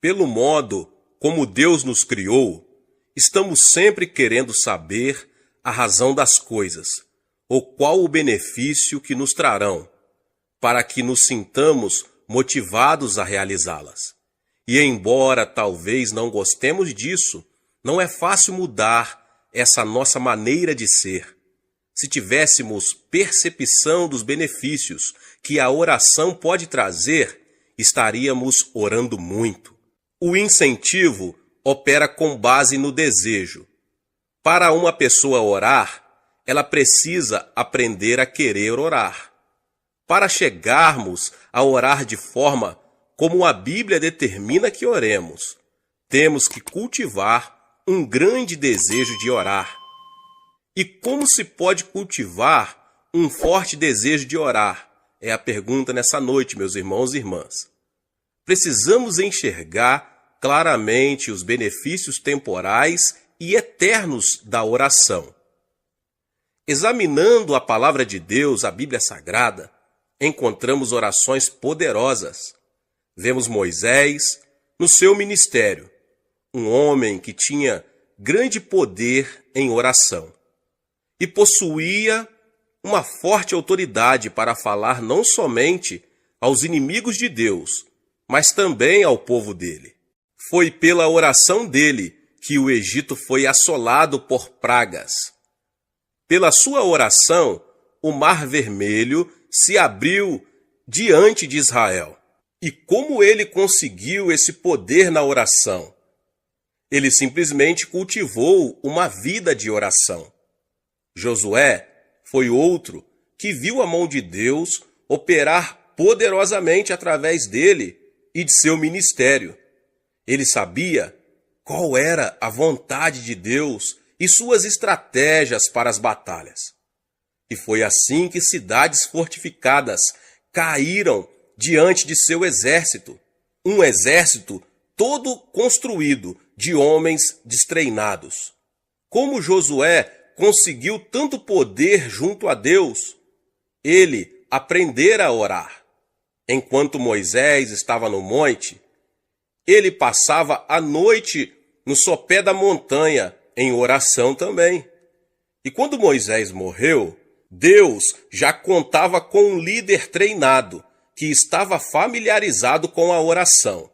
Pelo modo como Deus nos criou, estamos sempre querendo saber a razão das coisas, ou qual o benefício que nos trarão, para que nos sintamos motivados a realizá-las. E embora talvez não gostemos disso, não é fácil mudar essa nossa maneira de ser. Se tivéssemos percepção dos benefícios que a oração pode trazer, estaríamos orando muito. O incentivo opera com base no desejo. Para uma pessoa orar, ela precisa aprender a querer orar. Para chegarmos a orar de forma como a Bíblia determina que oremos, temos que cultivar um grande desejo de orar. E como se pode cultivar um forte desejo de orar? É a pergunta nessa noite, meus irmãos e irmãs. Precisamos enxergar claramente os benefícios temporais e eternos da oração. Examinando a palavra de Deus, a Bíblia Sagrada, encontramos orações poderosas. Vemos Moisés no seu ministério, um homem que tinha grande poder em oração e possuía uma forte autoridade para falar não somente aos inimigos de Deus, mas também ao povo dele. Foi pela oração dele que o Egito foi assolado por pragas. Pela sua oração, o Mar Vermelho se abriu diante de Israel. E como ele conseguiu esse poder na oração? Ele simplesmente cultivou uma vida de oração. Josué foi outro que viu a mão de Deus operar poderosamente através dele e de seu ministério. Ele sabia qual era a vontade de Deus e suas estratégias para as batalhas. E foi assim que cidades fortificadas caíram diante de seu exército. Um exército todo construído de homens destreinados. Como Josué conseguiu tanto poder junto a Deus? Ele aprendera a orar. Enquanto Moisés estava no monte, ele passava a noite no sopé da montanha em oração também. E quando Moisés morreu, Deus já contava com um líder treinado que estava familiarizado com a oração.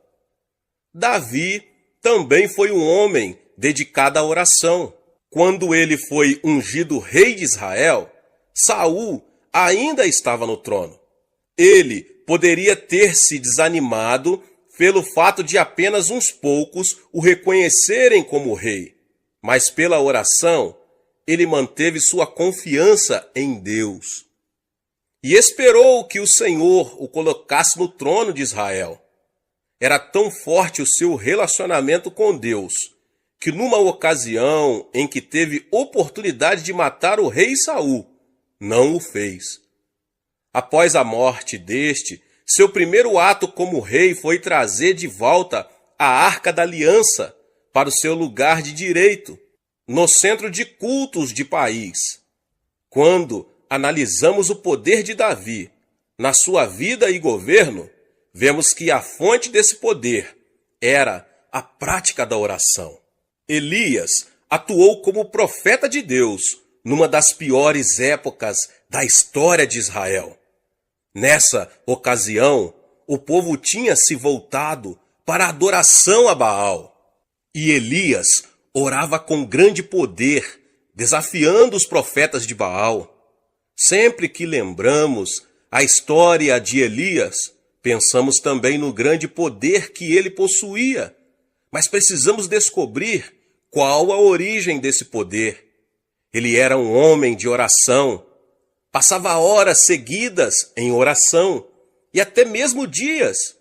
Davi também foi um homem dedicado à oração. Quando ele foi ungido rei de Israel, Saul ainda estava no trono. Ele poderia ter se desanimado pelo fato de apenas uns poucos o reconhecerem como rei, mas pela oração, ele manteve sua confiança em Deus e esperou que o Senhor o colocasse no trono de Israel. Era tão forte o seu relacionamento com Deus, que numa ocasião em que teve oportunidade de matar o rei Saul, não o fez. Após a morte deste, seu primeiro ato como rei foi trazer de volta a Arca da Aliança para o seu lugar de direito, no centro de cultos de país. Quando analisamos o poder de Davi na sua vida e governo, vemos que a fonte desse poder era a prática da oração. Elias atuou como profeta de Deus numa das piores épocas da história de Israel. Nessa ocasião, o povo tinha se voltado para a adoração a Baal. E Elias orava com grande poder, desafiando os profetas de Baal. Sempre que lembramos a história de Elias, pensamos também no grande poder que ele possuía. Mas precisamos descobrir qual a origem desse poder. Ele era um homem de oração, passava horas seguidas em oração e até mesmo dias.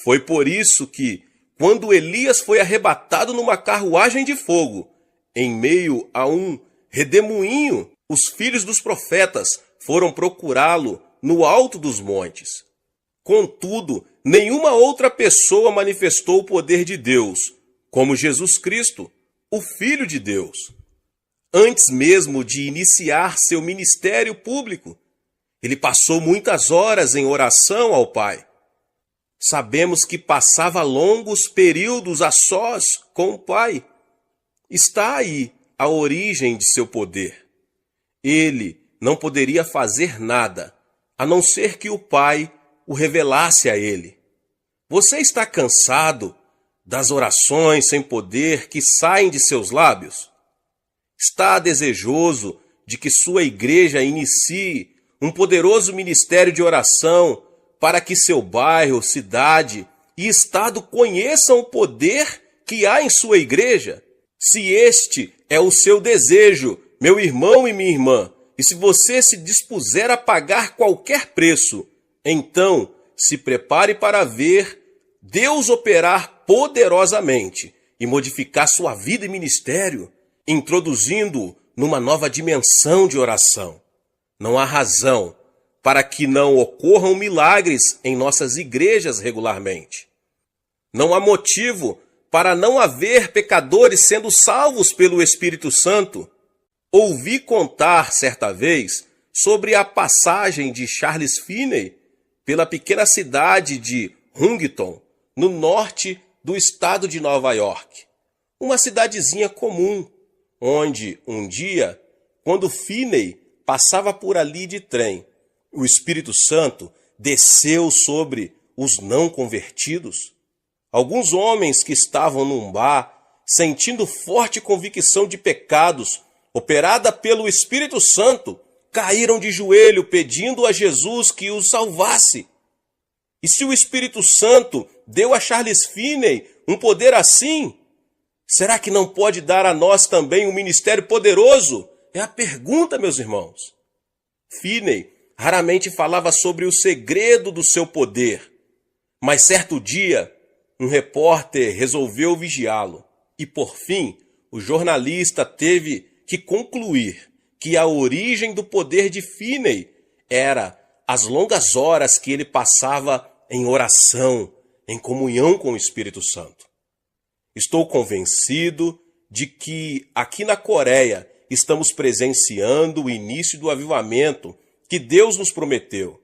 Foi por isso que, quando Elias foi arrebatado numa carruagem de fogo, em meio a um redemoinho, os filhos dos profetas foram procurá-lo no alto dos montes. Contudo, nenhuma outra pessoa manifestou o poder de Deus, como Jesus Cristo, o Filho de Deus. Antes mesmo de iniciar seu ministério público, ele passou muitas horas em oração ao Pai. Sabemos que passava longos períodos a sós com o Pai. Está aí a origem de seu poder. Ele não poderia fazer nada, a não ser que o Pai o revelasse a ele. Você está cansado das orações sem poder que saem de seus lábios? Está desejoso de que sua igreja inicie um poderoso ministério de oração para que seu bairro, cidade e estado conheçam o poder que há em sua igreja? Se este é o seu desejo, meu irmão e minha irmã, e se você se dispuser a pagar qualquer preço, então se prepare para ver Deus operar poderosamente e modificar sua vida e ministério, introduzindo-o numa nova dimensão de oração. Não há razão para que não ocorram milagres em nossas igrejas regularmente. Não há motivo para não haver pecadores sendo salvos pelo Espírito Santo. Ouvi contar certa vez sobre a passagem de Charles Finney pela pequena cidade de Huntington, no norte do estado de Nova York. Uma cidadezinha comum, onde um dia, quando Finney passava por ali de trem, o Espírito Santo desceu sobre os não convertidos. Alguns homens que estavam num bar, sentindo forte convicção de pecados, operada pelo Espírito Santo, caíram de joelho pedindo a Jesus que os salvasse. E se o Espírito Santo deu a Charles Finney um poder assim, será que não pode dar a nós também um ministério poderoso? É a pergunta, meus irmãos. Finney raramente falava sobre o segredo do seu poder, mas certo dia um repórter resolveu vigiá-lo e, por fim, o jornalista teve que concluir que a origem do poder de Finney era as longas horas que ele passava em oração, em comunhão com o Espírito Santo. Estou convencido de que aqui na Coreia estamos presenciando o início do avivamento que Deus nos prometeu.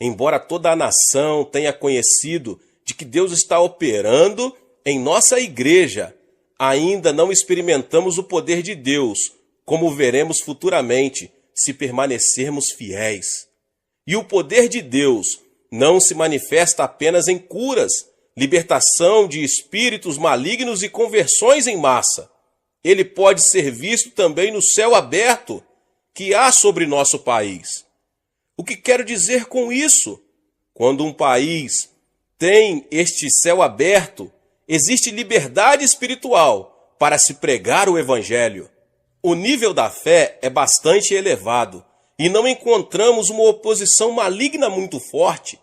Embora toda a nação tenha conhecido de que Deus está operando em nossa igreja, ainda não experimentamos o poder de Deus, como veremos futuramente se permanecermos fiéis. E o poder de Deus não se manifesta apenas em curas, libertação de espíritos malignos e conversões em massa. Ele pode ser visto também no céu aberto que há sobre nosso país. O que quero dizer com isso? Quando um país tem este céu aberto, existe liberdade espiritual para se pregar o Evangelho. O nível da fé é bastante elevado e não encontramos uma oposição maligna muito forte.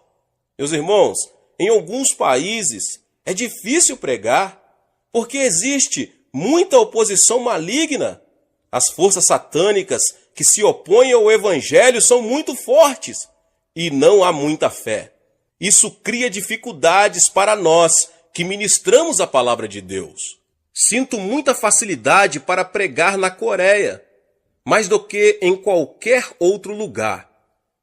Meus irmãos, em alguns países é difícil pregar porque existe muita oposição maligna. As forças satânicas que se opõem ao Evangelho são muito fortes e não há muita fé. Isso cria dificuldades para nós que ministramos a palavra de Deus. Sinto muita facilidade para pregar na Coreia, mais do que em qualquer outro lugar.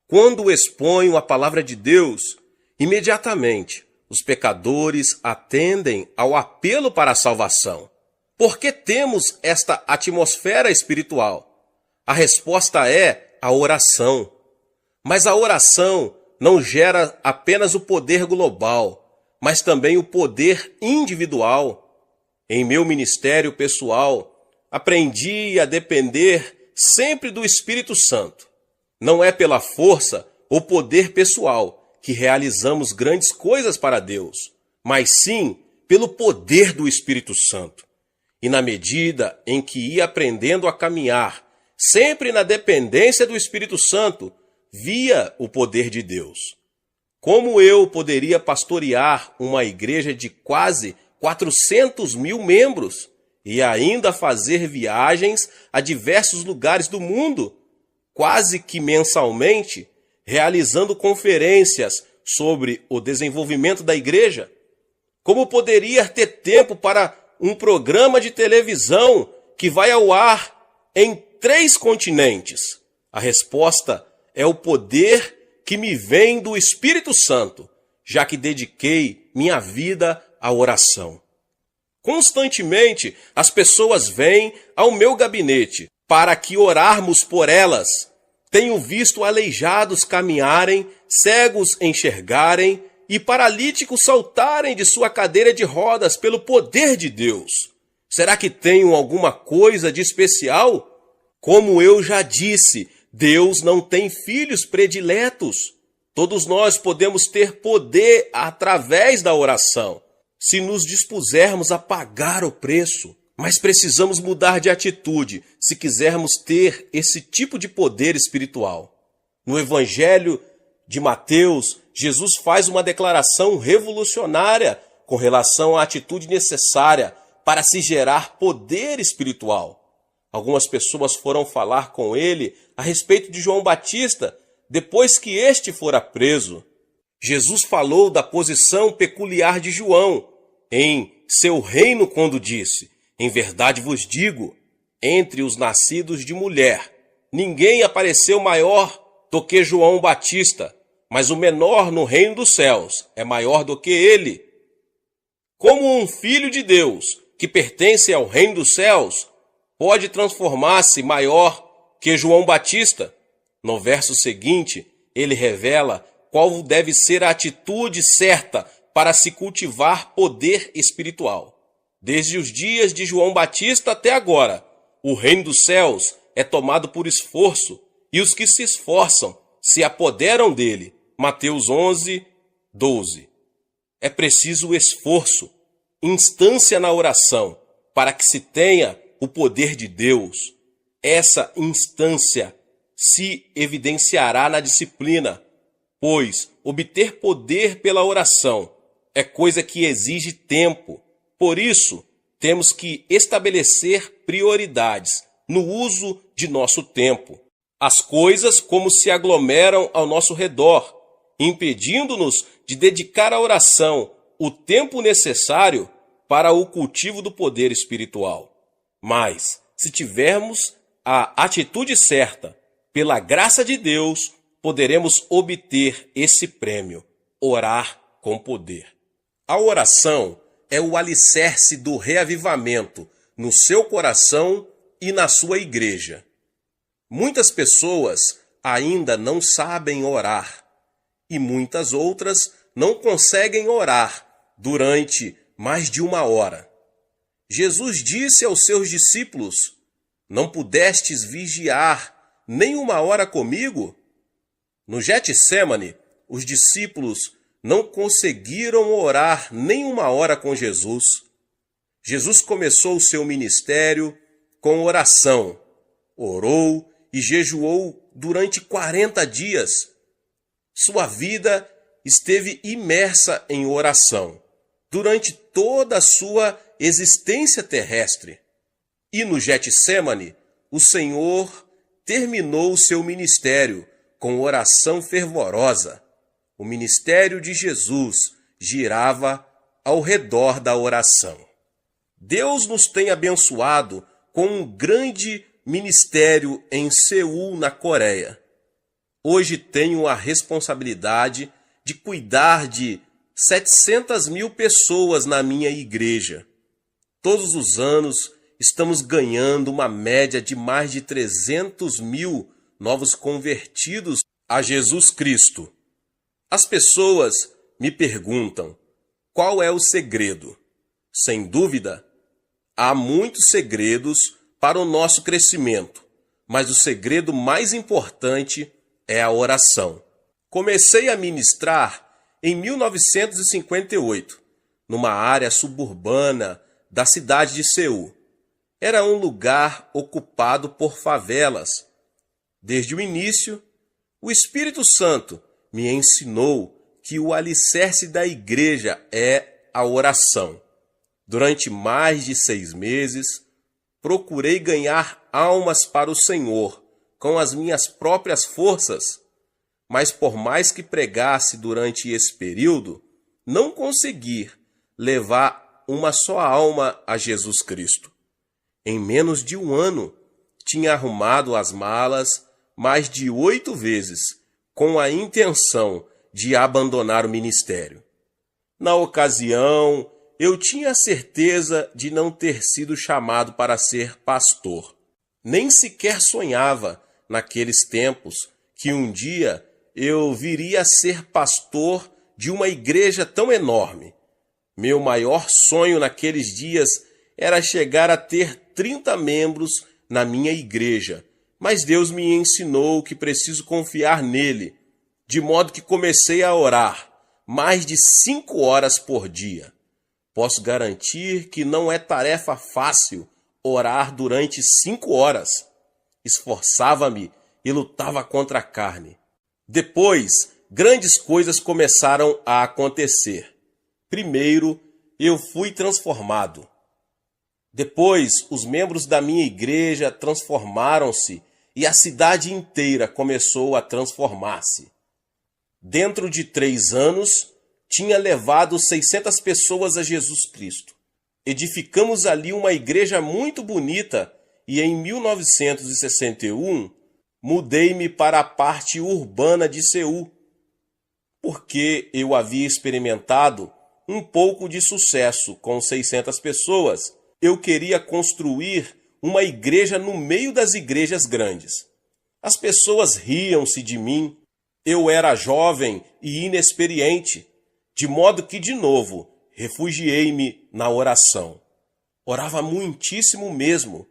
Quando exponho a palavra de Deus, imediatamente os pecadores atendem ao apelo para a salvação. Por que temos esta atmosfera espiritual? A resposta é a oração. Mas a oração não gera apenas o poder global, mas também o poder individual. Em meu ministério pessoal, aprendi a depender sempre do Espírito Santo. Não é pela força ou poder pessoal que realizamos grandes coisas para Deus, mas sim pelo poder do Espírito Santo. E na medida em que ia aprendendo a caminhar, sempre na dependência do Espírito Santo, via o poder de Deus. Como eu poderia pastorear uma igreja de quase 400 mil membros e ainda fazer viagens a diversos lugares do mundo, quase que mensalmente, realizando conferências sobre o desenvolvimento da igreja? Como poderia ter tempo para um programa de televisão que vai ao ar em 3 continentes? A resposta é o poder que me vem do Espírito Santo. já que dediquei minha vida à oração. Constantemente, as pessoas vêm ao meu gabinete para que orarmos por elas. Tenho visto aleijados caminharem, cegos enxergarem e paralíticos saltarem de sua cadeira de rodas pelo poder de Deus. Será que tenho alguma coisa de especial? Como eu já disse, Deus não tem filhos prediletos. Todos nós podemos ter poder através da oração, se nos dispusermos a pagar o preço. Mas precisamos mudar de atitude se quisermos ter esse tipo de poder espiritual. No Evangelho de Mateus, Jesus faz uma declaração revolucionária com relação à atitude necessária para se gerar poder espiritual. Algumas pessoas foram falar com ele a respeito de João Batista depois que este fora preso. Jesus falou da posição peculiar de João em seu reino quando disse: em verdade vos digo, entre os nascidos de mulher, ninguém apareceu maior do que João Batista, mas o menor no reino dos céus é maior do que ele. Como um filho de Deus, que pertence ao reino dos céus, pode transformar-se maior que João Batista? No verso seguinte, ele revela qual deve ser a atitude certa para se cultivar poder espiritual. Desde os dias de João Batista até agora, o reino dos céus é tomado por esforço, e os que se esforçam se apoderam dele. Mateus 11, 12. É preciso esforço, instância na oração, para que se tenha o poder de Deus. Essa instância se evidenciará na disciplina, pois obter poder pela oração é coisa que exige tempo. Por isso, temos que estabelecer prioridades no uso de nosso tempo. As coisas como se aglomeram ao nosso redor, impedindo-nos de dedicar à oração o tempo necessário para o cultivo do poder espiritual. Mas, se tivermos a atitude certa, pela graça de Deus, poderemos obter esse prêmio: orar com poder. A oração é o alicerce do reavivamento no seu coração e na sua igreja. Muitas pessoas ainda não sabem orar e muitas outras não conseguem orar durante mais de 1 hora. Jesus disse aos seus discípulos: não pudestes vigiar nem 1 hora comigo? No Getsêmani, os discípulos não conseguiram orar nem 1 hora com Jesus. Jesus começou o seu ministério com oração. Orou e jejuou durante 40 dias. Sua vida esteve imersa em oração durante toda a sua existência terrestre. E no Getsêmani, o Senhor terminou o seu ministério com oração fervorosa. O ministério de Jesus girava ao redor da oração. Deus nos tem abençoado com um grande ministério em Seul, na Coreia. Hoje tenho a responsabilidade de cuidar de 700.000 pessoas na minha igreja. Todos os anos estamos ganhando uma média de mais de 300.000 novos convertidos a Jesus Cristo. As pessoas me perguntam: qual é o segredo? Sem dúvida, há muitos segredos para o nosso crescimento, mas o segredo mais importante é a oração. Comecei a ministrar em 1958, numa área suburbana da cidade de Seul. Era um lugar ocupado por favelas. Desde o início, o Espírito Santo me ensinou que o alicerce da igreja é a oração. Durante mais de 6 meses, procurei ganhar almas para o Senhor com as minhas próprias forças, mas por mais que pregasse durante esse período, não consegui levar uma só alma a Jesus Cristo. Em menos de 1 ano, tinha arrumado as malas mais de 8 vezes, com a intenção de abandonar o ministério. Na ocasião, eu tinha a certeza de não ter sido chamado para ser pastor. Nem sequer sonhava, naqueles tempos, que um dia eu viria a ser pastor de uma igreja tão enorme. Meu maior sonho naqueles dias era chegar a ter 30 membros na minha igreja, mas Deus me ensinou que preciso confiar nele, de modo que comecei a orar mais de 5 horas por dia. Posso garantir que não é tarefa fácil orar durante 5 horas. Esforçava-me e lutava contra a carne. Depois, grandes coisas começaram a acontecer. Primeiro, eu fui transformado. Depois, os membros da minha igreja transformaram-se e a cidade inteira começou a transformar-se. Dentro de 3 anos, tinha levado 600 pessoas a Jesus Cristo. Edificamos ali uma igreja muito bonita e em 1961 mudei-me para a parte urbana de Seul, porque eu havia experimentado um pouco de sucesso com 600 pessoas. Eu queria construir uma igreja no meio das igrejas grandes. As pessoas riam-se de mim. Eu era jovem e inexperiente, de modo que, de novo, refugiei-me na oração. Orava muitíssimo mesmo,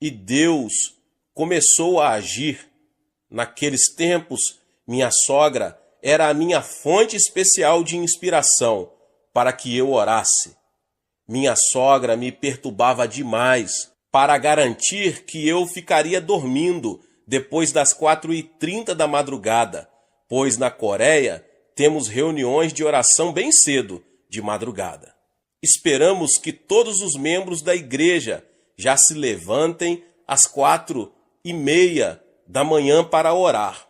e Deus começou a agir. Naqueles tempos, minha sogra era a minha fonte especial de inspiração para que eu orasse. Minha sogra me perturbava demais para garantir que eu ficaria dormindo depois das 4h30 da madrugada, pois na Coreia temos reuniões de oração bem cedo, de madrugada. Esperamos que todos os membros da igreja já se levantem às 4h30 da manhã para orar.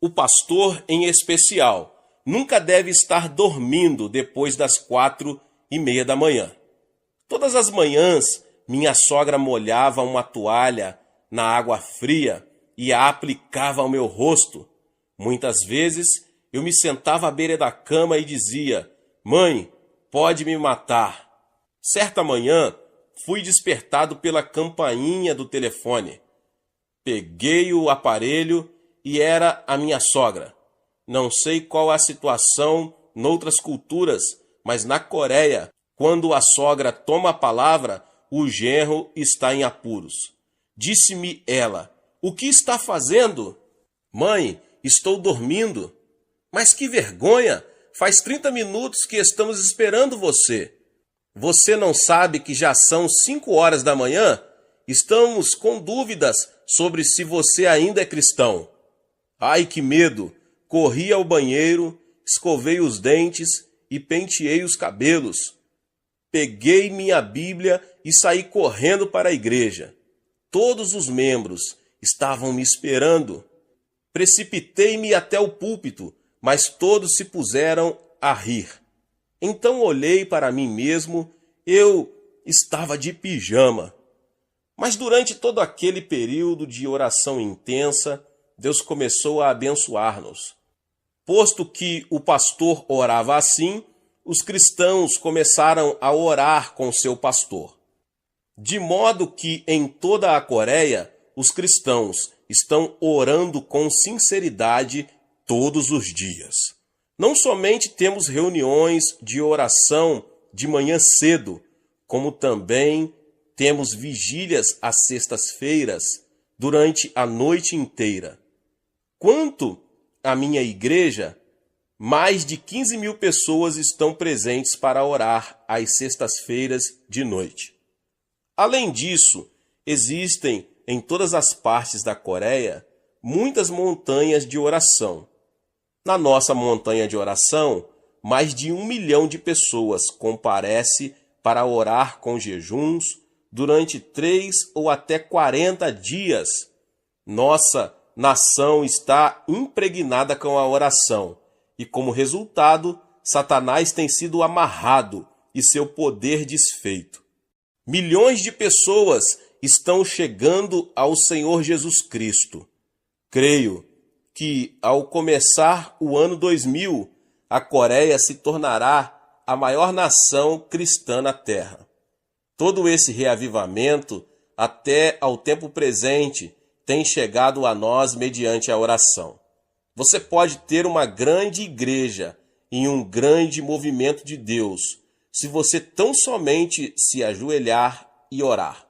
O pastor, em especial, nunca deve estar dormindo depois das 4h30 da manhã. Todas as manhãs, minha sogra molhava uma toalha na água fria e a aplicava ao meu rosto. Muitas vezes, eu me sentava à beira da cama e dizia: "Mãe, pode me matar." Certa manhã, fui despertado pela campainha do telefone. Peguei o aparelho e era a minha sogra. Não sei qual a situação noutras culturas, mas na Coreia, quando a sogra toma a palavra, o genro está em apuros. Disse-me ela: "O que está fazendo?" "Mãe, estou dormindo." "Mas que vergonha! Faz 30 minutos que estamos esperando você." "Você não sabe que já são 5 horas da manhã? Estamos com dúvidas sobre se você ainda é cristão." Ai, que medo! Corri ao banheiro, escovei os dentes e penteei os cabelos. Peguei minha Bíblia e saí correndo para a igreja. Todos os membros estavam me esperando. Precipitei-me até o púlpito, mas todos se puseram a rir. Então olhei para mim mesmo, eu estava de pijama. Mas durante todo aquele período de oração intensa, Deus começou a abençoar-nos. Posto que o pastor orava assim, os cristãos começaram a orar com seu pastor. De modo que em toda a Coreia, os cristãos estão orando com sinceridade todos os dias. Não somente temos reuniões de oração de manhã cedo, como também temos vigílias às sextas-feiras durante a noite inteira. Quanto à minha igreja, mais de 15.000 pessoas estão presentes para orar às sextas-feiras de noite. Além disso, existem em todas as partes da Coreia muitas montanhas de oração. Na nossa montanha de oração, mais de 1 milhão de pessoas comparece para orar com jejuns durante 3 ou até 40 dias. Nossa nação está impregnada com a oração e, como resultado, Satanás tem sido amarrado e seu poder desfeito. Milhões de pessoas estão chegando ao Senhor Jesus Cristo. Creio que, ao começar o ano 2000, a Coreia se tornará a maior nação cristã na Terra. Todo esse reavivamento, até ao tempo presente, tem chegado a nós mediante a oração. Você pode ter uma grande igreja e um grande movimento de Deus, se você tão somente se ajoelhar e orar.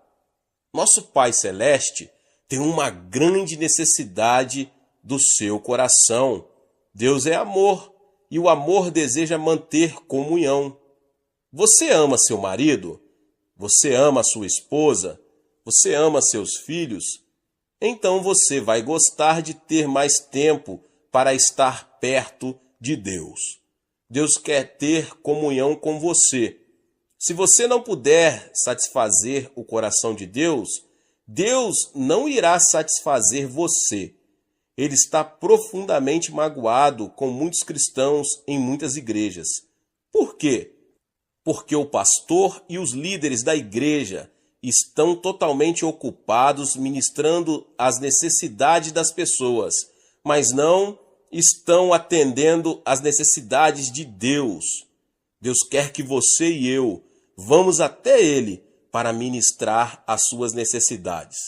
Nosso Pai Celeste tem uma grande necessidade do seu coração. Deus é amor e o amor deseja manter comunhão. Você ama seu marido? Você ama sua esposa? Você ama seus filhos? Então você vai gostar de ter mais tempo para estar perto de Deus. Deus quer ter comunhão com você. Se você não puder satisfazer o coração de Deus, Deus não irá satisfazer você. Ele está profundamente magoado com muitos cristãos em muitas igrejas. Por quê? Porque o pastor e os líderes da igreja estão totalmente ocupados ministrando as necessidades das pessoas, mas não estão atendendo às necessidades de Deus. Deus quer que você e eu vamos até Ele para ministrar as suas necessidades.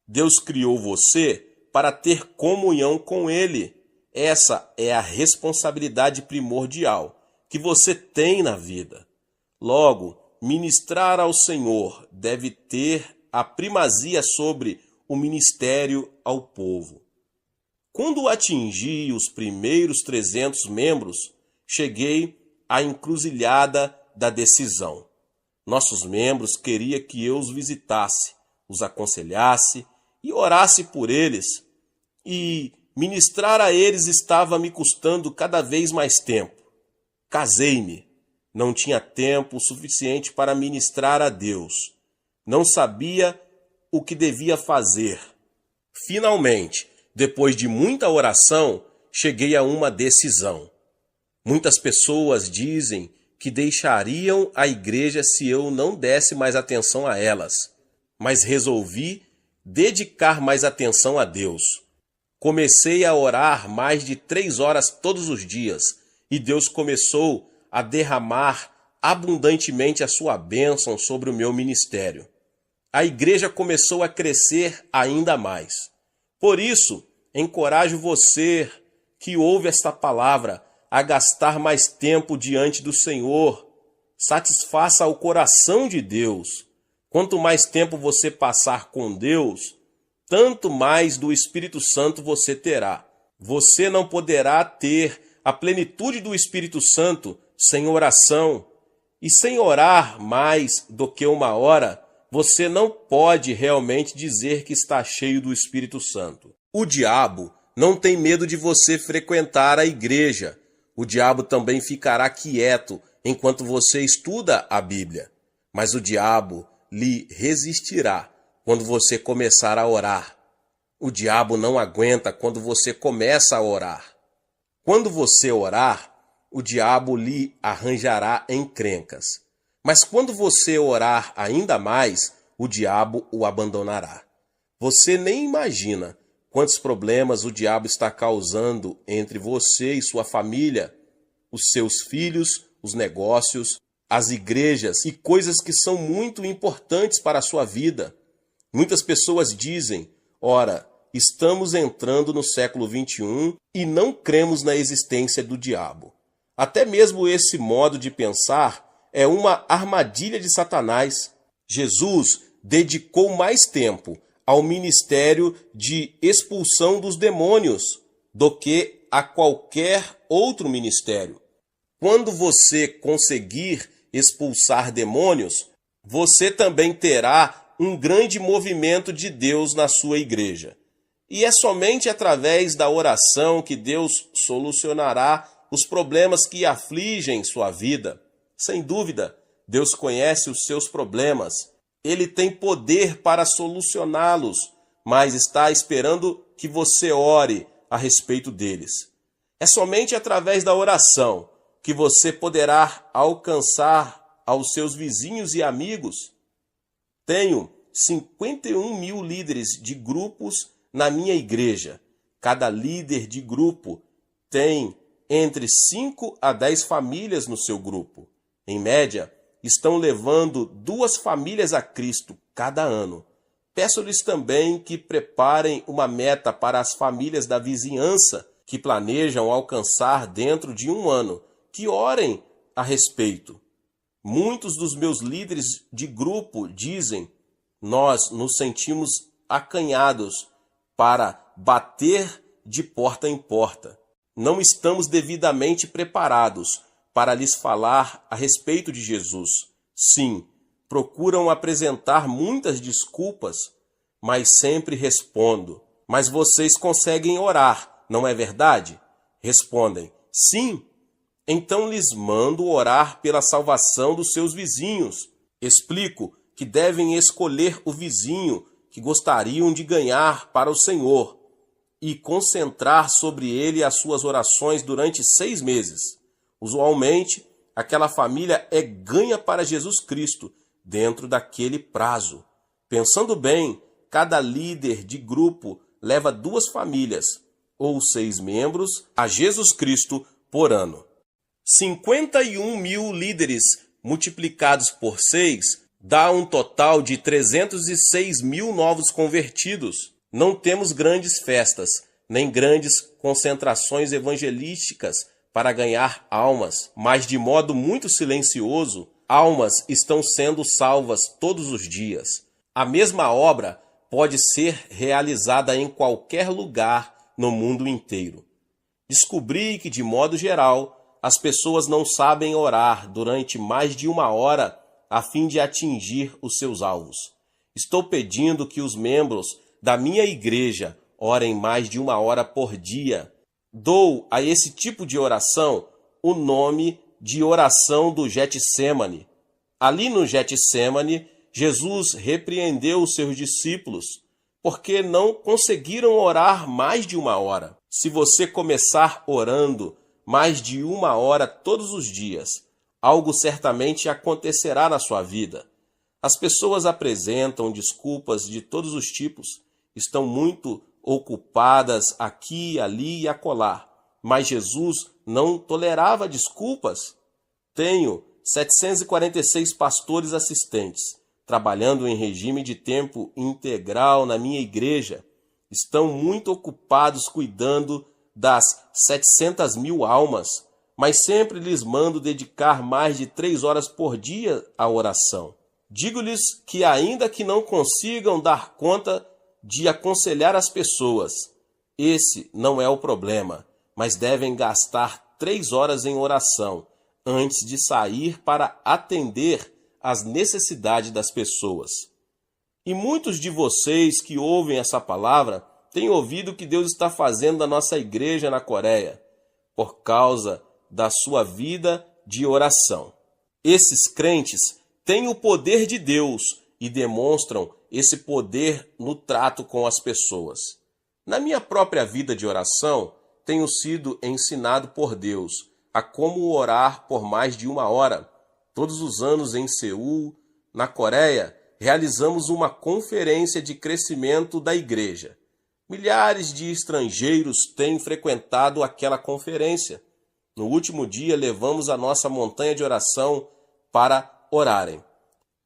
Deus criou você para ter comunhão com Ele. Essa é a responsabilidade primordial que você tem na vida. Logo, ministrar ao Senhor deve ter a primazia sobre o ministério ao povo. Quando atingi os primeiros 300 membros, cheguei à encruzilhada da decisão. Nossos membros queriam que eu os visitasse, os aconselhasse e orasse por eles. E ministrar a eles estava me custando cada vez mais tempo. Casei-me. Não tinha tempo suficiente para ministrar a Deus. Não sabia o que devia fazer. Finalmente, depois de muita oração, cheguei a uma decisão. Muitas pessoas dizem que deixariam a igreja se eu não desse mais atenção a elas, mas resolvi dedicar mais atenção a Deus. Comecei a orar mais de 3 horas todos os dias e Deus começou a derramar abundantemente a sua bênção sobre o meu ministério. A igreja começou a crescer ainda mais. Por isso, encorajo você que ouve esta palavra a gastar mais tempo diante do Senhor. Satisfaça o coração de Deus. Quanto mais tempo você passar com Deus, tanto mais do Espírito Santo você terá. Você não poderá ter a plenitude do Espírito Santo sem oração. E sem orar mais do que 1 hora, você não pode realmente dizer que está cheio do Espírito Santo. O diabo não tem medo de você frequentar a igreja. O diabo também ficará quieto enquanto você estuda a Bíblia. Mas o diabo lhe resistirá quando você começar a orar. O diabo não aguenta quando você começa a orar. Quando você orar, o diabo lhe arranjará encrencas. Mas quando você orar ainda mais, o diabo o abandonará. Você nem imagina quantos problemas o diabo está causando entre você e sua família, os seus filhos, os negócios, as igrejas e coisas que são muito importantes para a sua vida. Muitas pessoas dizem, ora, estamos entrando no século 21 e não cremos na existência do diabo. Até mesmo esse modo de pensar é uma armadilha de Satanás. Jesus dedicou mais tempo ao ministério de expulsão dos demônios do que a qualquer outro ministério. Quando você conseguir expulsar demônios, você também terá um grande movimento de Deus na sua igreja. E é somente através da oração que Deus solucionará os problemas que afligem sua vida. Sem dúvida, Deus conhece os seus problemas. Ele tem poder para solucioná-los, mas está esperando que você ore a respeito deles. É somente através da oração que você poderá alcançar aos seus vizinhos e amigos. Tenho 51.000 líderes de grupos na minha igreja. Cada líder de grupo tem entre 5 a 10 famílias no seu grupo. Em média, estão levando 2 famílias a Cristo cada ano. Peço-lhes também que preparem uma meta para as famílias da vizinhança que planejam alcançar dentro de 1 ano, que orem a respeito. Muitos dos meus líderes de grupo dizem: nós nos sentimos acanhados para bater de porta em porta. Não estamos devidamente preparados para lhes falar a respeito de Jesus. Sim, procuram apresentar muitas desculpas, mas sempre respondo: mas vocês conseguem orar, não é verdade? Respondem: sim. Então lhes mando orar pela salvação dos seus vizinhos. Explico que devem escolher o vizinho que gostariam de ganhar para o Senhor e concentrar sobre ele as suas orações durante 6 meses. Usualmente, aquela família é ganha para Jesus Cristo dentro daquele prazo. Pensando bem, cada líder de grupo leva 2 famílias, ou 6 membros, a Jesus Cristo por ano. 51 mil líderes multiplicados por 6 dá um total de 306 mil novos convertidos. Não temos grandes festas, nem grandes concentrações evangelísticas para ganhar almas, mas de modo muito silencioso, almas estão sendo salvas todos os dias. A mesma obra pode ser realizada em qualquer lugar no mundo inteiro. Descobri que, de modo geral, as pessoas não sabem orar durante mais de 1 hora a fim de atingir os seus alvos. Estou pedindo que os membros da minha igreja orem mais de 1 hora por dia. Dou a esse tipo de oração o nome de oração do Getsêmani. Ali no Getsêmani, Jesus repreendeu os seus discípulos porque não conseguiram orar mais de 1 hora. Se você começar orando mais de 1 hora todos os dias, algo certamente acontecerá na sua vida. As pessoas apresentam desculpas de todos os tipos, estão muito ocupadas aqui, ali e acolá, mas Jesus não tolerava desculpas. Tenho 746 pastores assistentes, trabalhando em regime de tempo integral na minha igreja. Estão muito ocupados cuidando das 700 mil almas, mas sempre lhes mando dedicar mais de 3 horas por dia à oração. Digo-lhes que ainda que não consigam dar conta de aconselhar as pessoas, esse não é o problema, mas devem gastar 3 horas em oração antes de sair para atender às necessidades das pessoas. E muitos de vocês que ouvem essa palavra têm ouvido o que Deus está fazendo na nossa igreja na Coreia, por causa da sua vida de oração. Esses crentes têm o poder de Deus e demonstram esse poder no trato com as pessoas. Na minha própria vida de oração, tenho sido ensinado por Deus a como orar por mais de 1 hora. Todos os anos em Seul, na Coreia, realizamos uma conferência de crescimento da igreja. Milhares de estrangeiros têm frequentado aquela conferência. No último dia, levamos a nossa montanha de oração para orarem.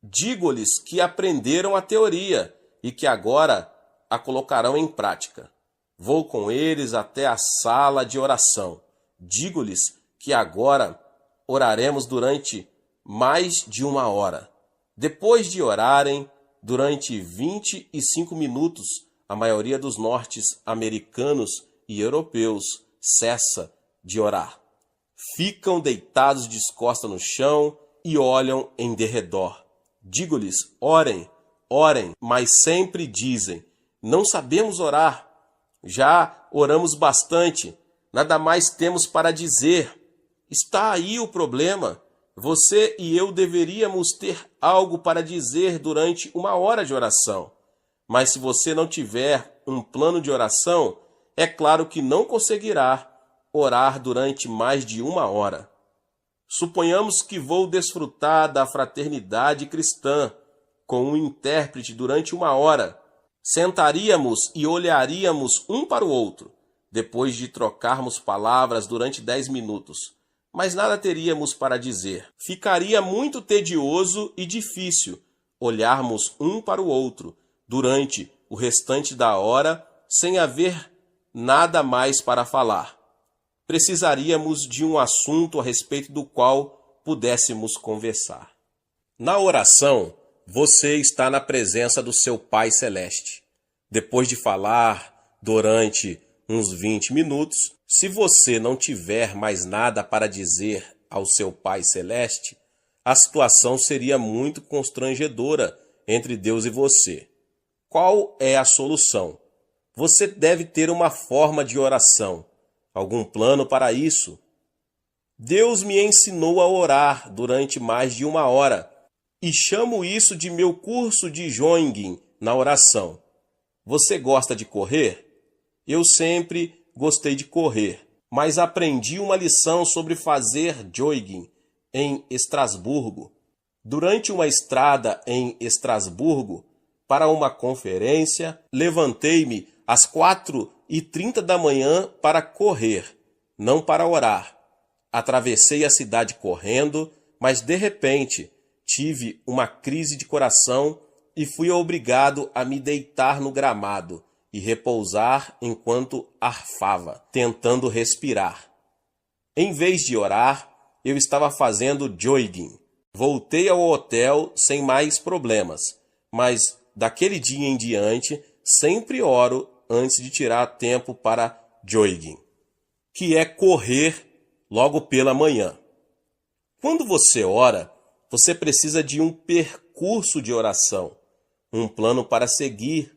Digo-lhes que aprenderam a teoria e que agora a colocarão em prática. Vou com eles até a sala de oração. Digo-lhes que agora oraremos durante mais de 1 hora. Depois de orarem durante 25 minutos, a maioria dos norte-americanos e europeus cessa de orar. Ficam deitados de costas no chão e olham em derredor. Digo-lhes: orem, orem, mas sempre dizem: não sabemos orar. Já oramos bastante, nada mais temos para dizer. Está aí o problema. Você e eu deveríamos ter algo para dizer durante 1 hora de oração. Mas se você não tiver um plano de oração, é claro que não conseguirá orar durante mais de 1 hora. Suponhamos que vou desfrutar da fraternidade cristã com um intérprete durante 1 hora. Sentaríamos e olharíamos um para o outro. depois de trocarmos palavras durante 10 minutos, mas nada teríamos para dizer. Ficaria muito tedioso e difícil olharmos um para o outro durante o restante da hora sem haver nada mais para falar. Precisaríamos de um assunto a respeito do qual pudéssemos conversar. Na oração, você está na presença do seu Pai Celeste. Depois de falar durante uns 20 minutos, se você não tiver mais nada para dizer ao seu Pai Celeste, a situação seria muito constrangedora entre Deus e você. Qual é a solução? Você deve ter uma forma de oração. Algum plano para isso? Deus me ensinou a orar durante mais de 1 hora e chamo isso de meu curso de jogging na oração. Você gosta de correr? Eu sempre gostei de correr, mas aprendi uma lição sobre fazer jogging em Estrasburgo. Durante uma estrada em Estrasburgo, para uma conferência, levantei-me às 4h30 da manhã para correr, não para orar. Atravessei a cidade correndo, mas de repente tive uma crise de coração e fui obrigado a me deitar no gramado e repousar enquanto arfava, tentando respirar. Em vez de orar, eu estava fazendo jogging. Voltei ao hotel sem mais problemas, mas daquele dia em diante sempre oro antes de tirar tempo para jogging, que é correr logo pela manhã. Quando você ora, você precisa de um percurso de oração, um plano para seguir,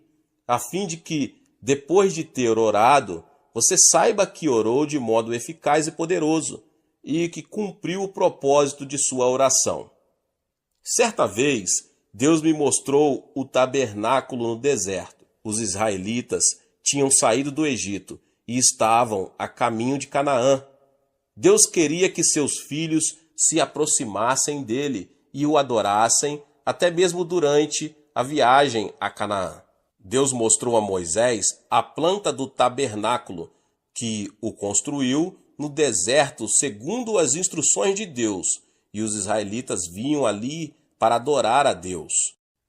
a fim de que, depois de ter orado, você saiba que orou de modo eficaz e poderoso e que cumpriu o propósito de sua oração. Certa vez, Deus me mostrou o tabernáculo no deserto. Os israelitas tinham saído do Egito e estavam a caminho de Canaã. Deus queria que seus filhos se aproximassem dele e o adorassem até mesmo durante a viagem a Canaã. Deus mostrou a Moisés a planta do tabernáculo, que o construiu no deserto segundo as instruções de Deus, e os israelitas vinham ali para adorar a Deus.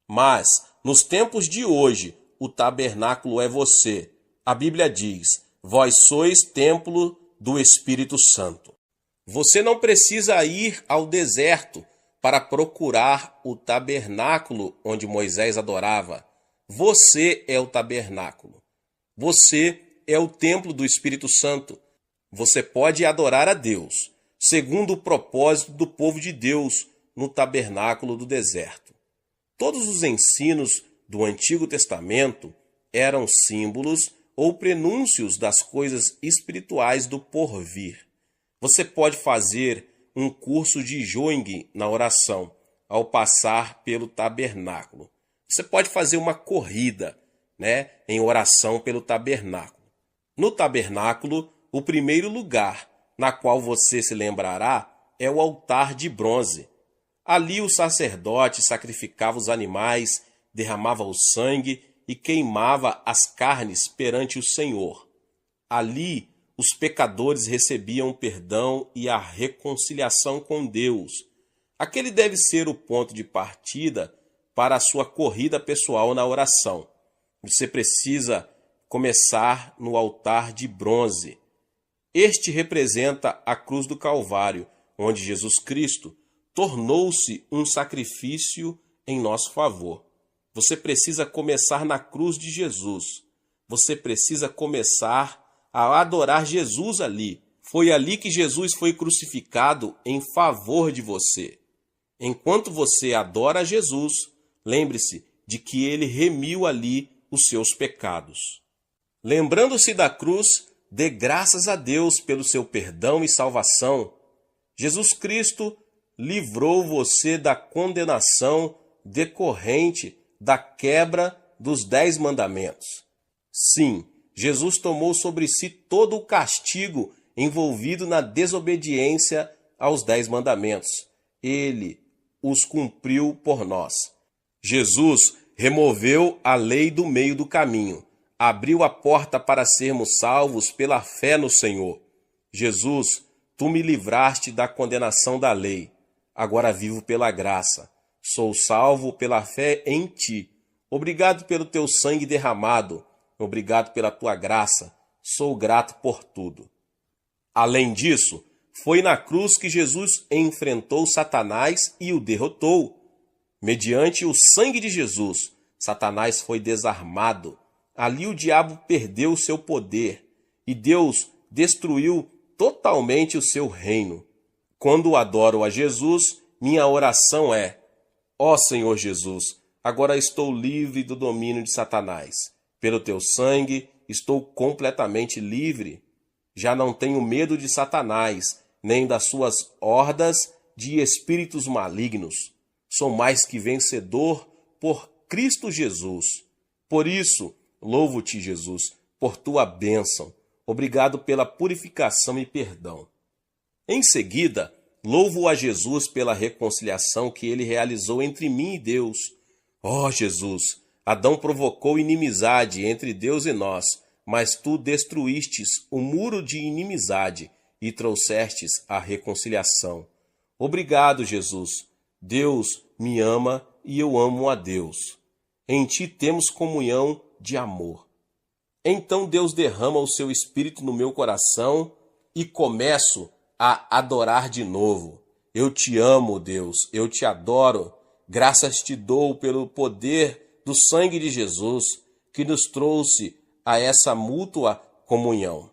Mas, nos tempos de hoje, o tabernáculo é você. A Bíblia diz: vós sois templo do Espírito Santo. Você não precisa ir ao deserto para procurar o tabernáculo onde Moisés adorava. Você é o tabernáculo. Você é o templo do Espírito Santo. Você pode adorar a Deus, segundo o propósito do povo de Deus no tabernáculo do deserto. Todos os ensinos do Antigo Testamento eram símbolos ou prenúncios das coisas espirituais do porvir. Você pode fazer um curso de jogging na oração ao passar pelo tabernáculo. Você pode fazer uma corrida, em oração pelo tabernáculo. No tabernáculo, o primeiro lugar na qual você se lembrará é o altar de bronze. Ali o sacerdote sacrificava os animais, derramava o sangue e queimava as carnes perante o Senhor. Ali os pecadores recebiam o perdão e a reconciliação com Deus. Aquele deve ser o ponto de partida para a sua corrida pessoal na oração. Você precisa começar no altar de bronze. Este representa a cruz do Calvário, onde Jesus Cristo tornou-se um sacrifício em nosso favor. Você precisa começar na cruz de Jesus. Você precisa começar a adorar Jesus ali. Foi ali que Jesus foi crucificado em favor de você. Enquanto você adora Jesus, lembre-se de que ele remiu ali os seus pecados. Lembrando-se da cruz, dê graças a Deus pelo seu perdão e salvação. Jesus Cristo livrou você da condenação decorrente da quebra dos 10 mandamentos. Sim, Jesus tomou sobre si todo o castigo envolvido na desobediência aos 10 mandamentos. Ele os cumpriu por nós. Jesus removeu a lei do meio do caminho. abriu a porta para sermos salvos pela fé no Senhor. Jesus, tu me livraste da condenação da lei. Agora vivo pela graça. Sou salvo pela fé em ti. Obrigado pelo teu sangue derramado. Obrigado pela tua graça. Sou grato por tudo. Além disso, foi na cruz que Jesus enfrentou Satanás e o derrotou. Mediante o sangue de Jesus, Satanás foi desarmado. Ali o diabo perdeu o seu poder e Deus destruiu totalmente o seu reino. Quando adoro a Jesus, minha oração é: ó Senhor Jesus, agora estou livre do domínio de Satanás. Pelo teu sangue, estou completamente livre. Já não tenho medo de Satanás, nem das suas hordas de espíritos malignos. Sou mais que vencedor por Cristo Jesus. Por isso, louvo-te, Jesus, por tua bênção. Obrigado pela purificação e perdão. Em seguida, louvo a Jesus pela reconciliação que ele realizou entre mim e Deus. Ó Jesus, Adão provocou inimizade entre Deus e nós, mas tu destruístes o muro de inimizade e trouxestes a reconciliação. Obrigado, Jesus. Deus me ama e eu amo a Deus. Em ti temos comunhão de amor. Então Deus derrama o seu Espírito no meu coração e começo a adorar de novo. Eu te amo, Deus, eu te adoro. Graças te dou pelo poder do sangue de Jesus que nos trouxe a essa mútua comunhão.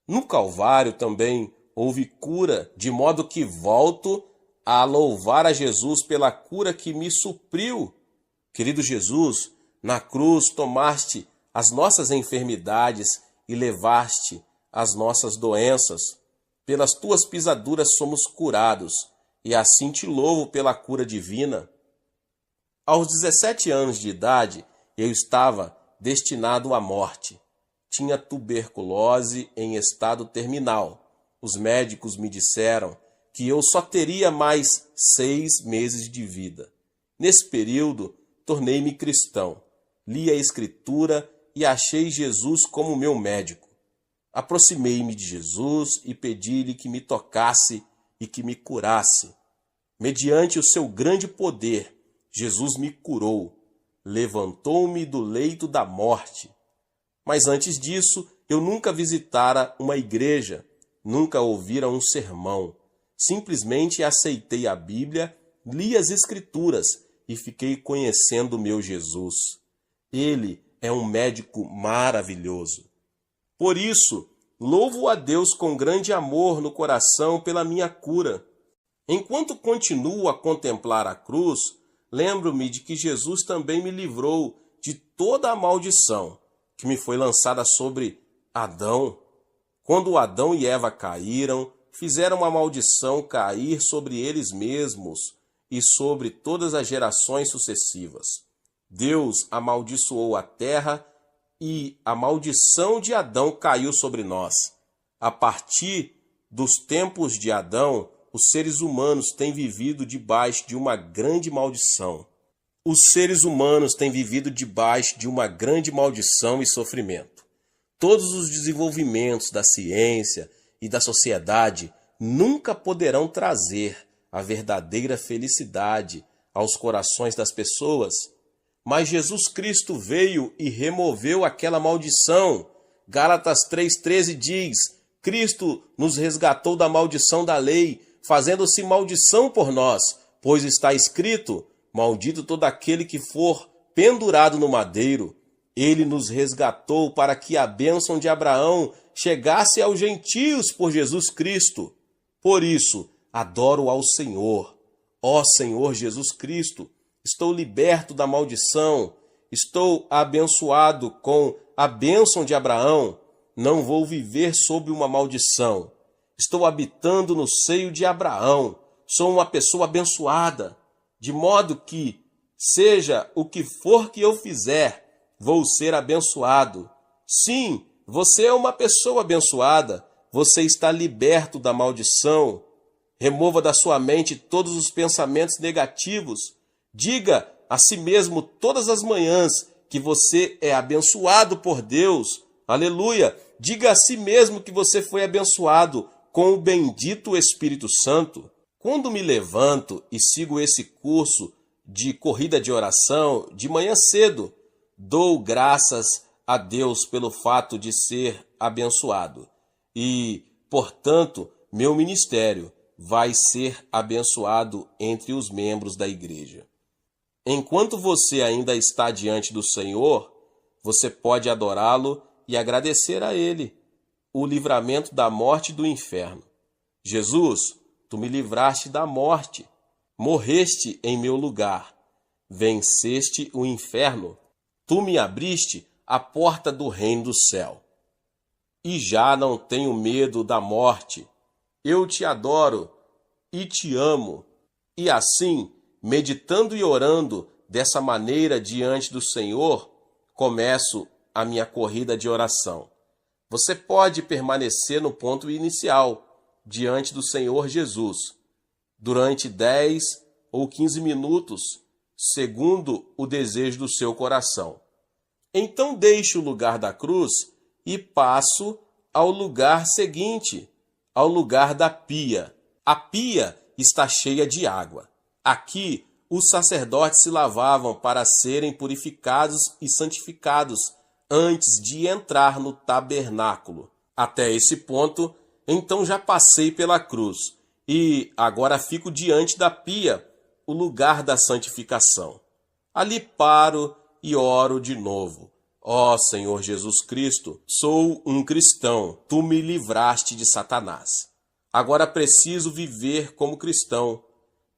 No Calvário também houve cura, de modo que volto a louvar a Jesus pela cura que me supriu. Querido Jesus, na cruz tomaste as nossas enfermidades e levaste as nossas doenças. Pelas tuas pisaduras somos curados, e assim te louvo pela cura divina. Aos 17 anos de idade, eu estava destinado à morte. Tinha tuberculose em estado terminal. Os médicos me disseram que eu só teria mais 6 meses de vida. Nesse período, tornei-me cristão. Li a Escritura e achei Jesus como meu médico. Aproximei-me de Jesus e pedi-lhe que me tocasse e que me curasse. Mediante o seu grande poder, Jesus me curou, levantou-me do leito da morte. Mas antes disso, eu nunca visitara uma igreja, nunca ouvira um sermão. Simplesmente aceitei a Bíblia, li as Escrituras e fiquei conhecendo o meu Jesus. Ele é um médico maravilhoso. Por isso, louvo a Deus com grande amor no coração pela minha cura. Enquanto continuo a contemplar a cruz, lembro-me de que Jesus também me livrou de toda a maldição que me foi lançada sobre Adão. Quando Adão e Eva caíram, fizeram a maldição cair sobre eles mesmos e sobre todas as gerações sucessivas. Deus amaldiçoou a terra e a maldição de Adão caiu sobre nós. A partir dos tempos de Adão, os seres humanos têm vivido debaixo de uma grande maldição. Os seres humanos têm vivido debaixo de uma grande maldição e sofrimento. Todos os desenvolvimentos da ciência e da sociedade nunca poderão trazer a verdadeira felicidade aos corações das pessoas. Mas Jesus Cristo veio e removeu aquela maldição. Gálatas 3,13 diz: Cristo nos resgatou da maldição da lei, fazendo-se maldição por nós, pois está escrito: maldito todo aquele que for pendurado no madeiro. Ele nos resgatou para que a bênção de Abraão chegasse aos gentios por Jesus Cristo. Por isso, adoro ao Senhor. Ó Senhor Jesus Cristo, estou liberto da maldição, estou abençoado com a bênção de Abraão. Não vou viver sob uma maldição. Estou habitando no seio de Abraão. Sou uma pessoa abençoada, de modo que, seja o que for que eu fizer, vou ser abençoado. Sim, você é uma pessoa abençoada. Você está liberto da maldição. Remova da sua mente todos os pensamentos negativos. Diga a si mesmo todas as manhãs que você é abençoado por Deus. Aleluia! Diga a si mesmo que você foi abençoado com o bendito Espírito Santo. Quando me levanto e sigo esse curso de corrida de oração de manhã cedo, dou graças a Deus pelo fato de ser abençoado. E, portanto, meu ministério vai ser abençoado entre os membros da igreja. Enquanto você ainda está diante do Senhor, você pode adorá-lo e agradecer a Ele o livramento da morte e do inferno. Jesus, tu me livraste da morte, morreste em meu lugar, venceste o inferno, tu me abriste a porta do reino do céu. E já não tenho medo da morte. Eu te adoro e te amo. E assim, meditando e orando dessa maneira diante do Senhor, começo a minha corrida de oração. Você pode permanecer no ponto inicial, diante do Senhor Jesus, durante 10 ou 15 minutos, segundo o desejo do seu coração. Então deixe o lugar da cruz e passo ao lugar seguinte, ao lugar da pia. A pia está cheia de água. Aqui, os sacerdotes se lavavam para serem purificados e santificados antes de entrar no tabernáculo. Até esse ponto, então já passei pela cruz e agora fico diante da pia, o lugar da santificação. Ali paro e oro de novo. Ó Senhor Jesus Cristo, sou um cristão, tu me livraste de Satanás. Agora preciso viver como cristão.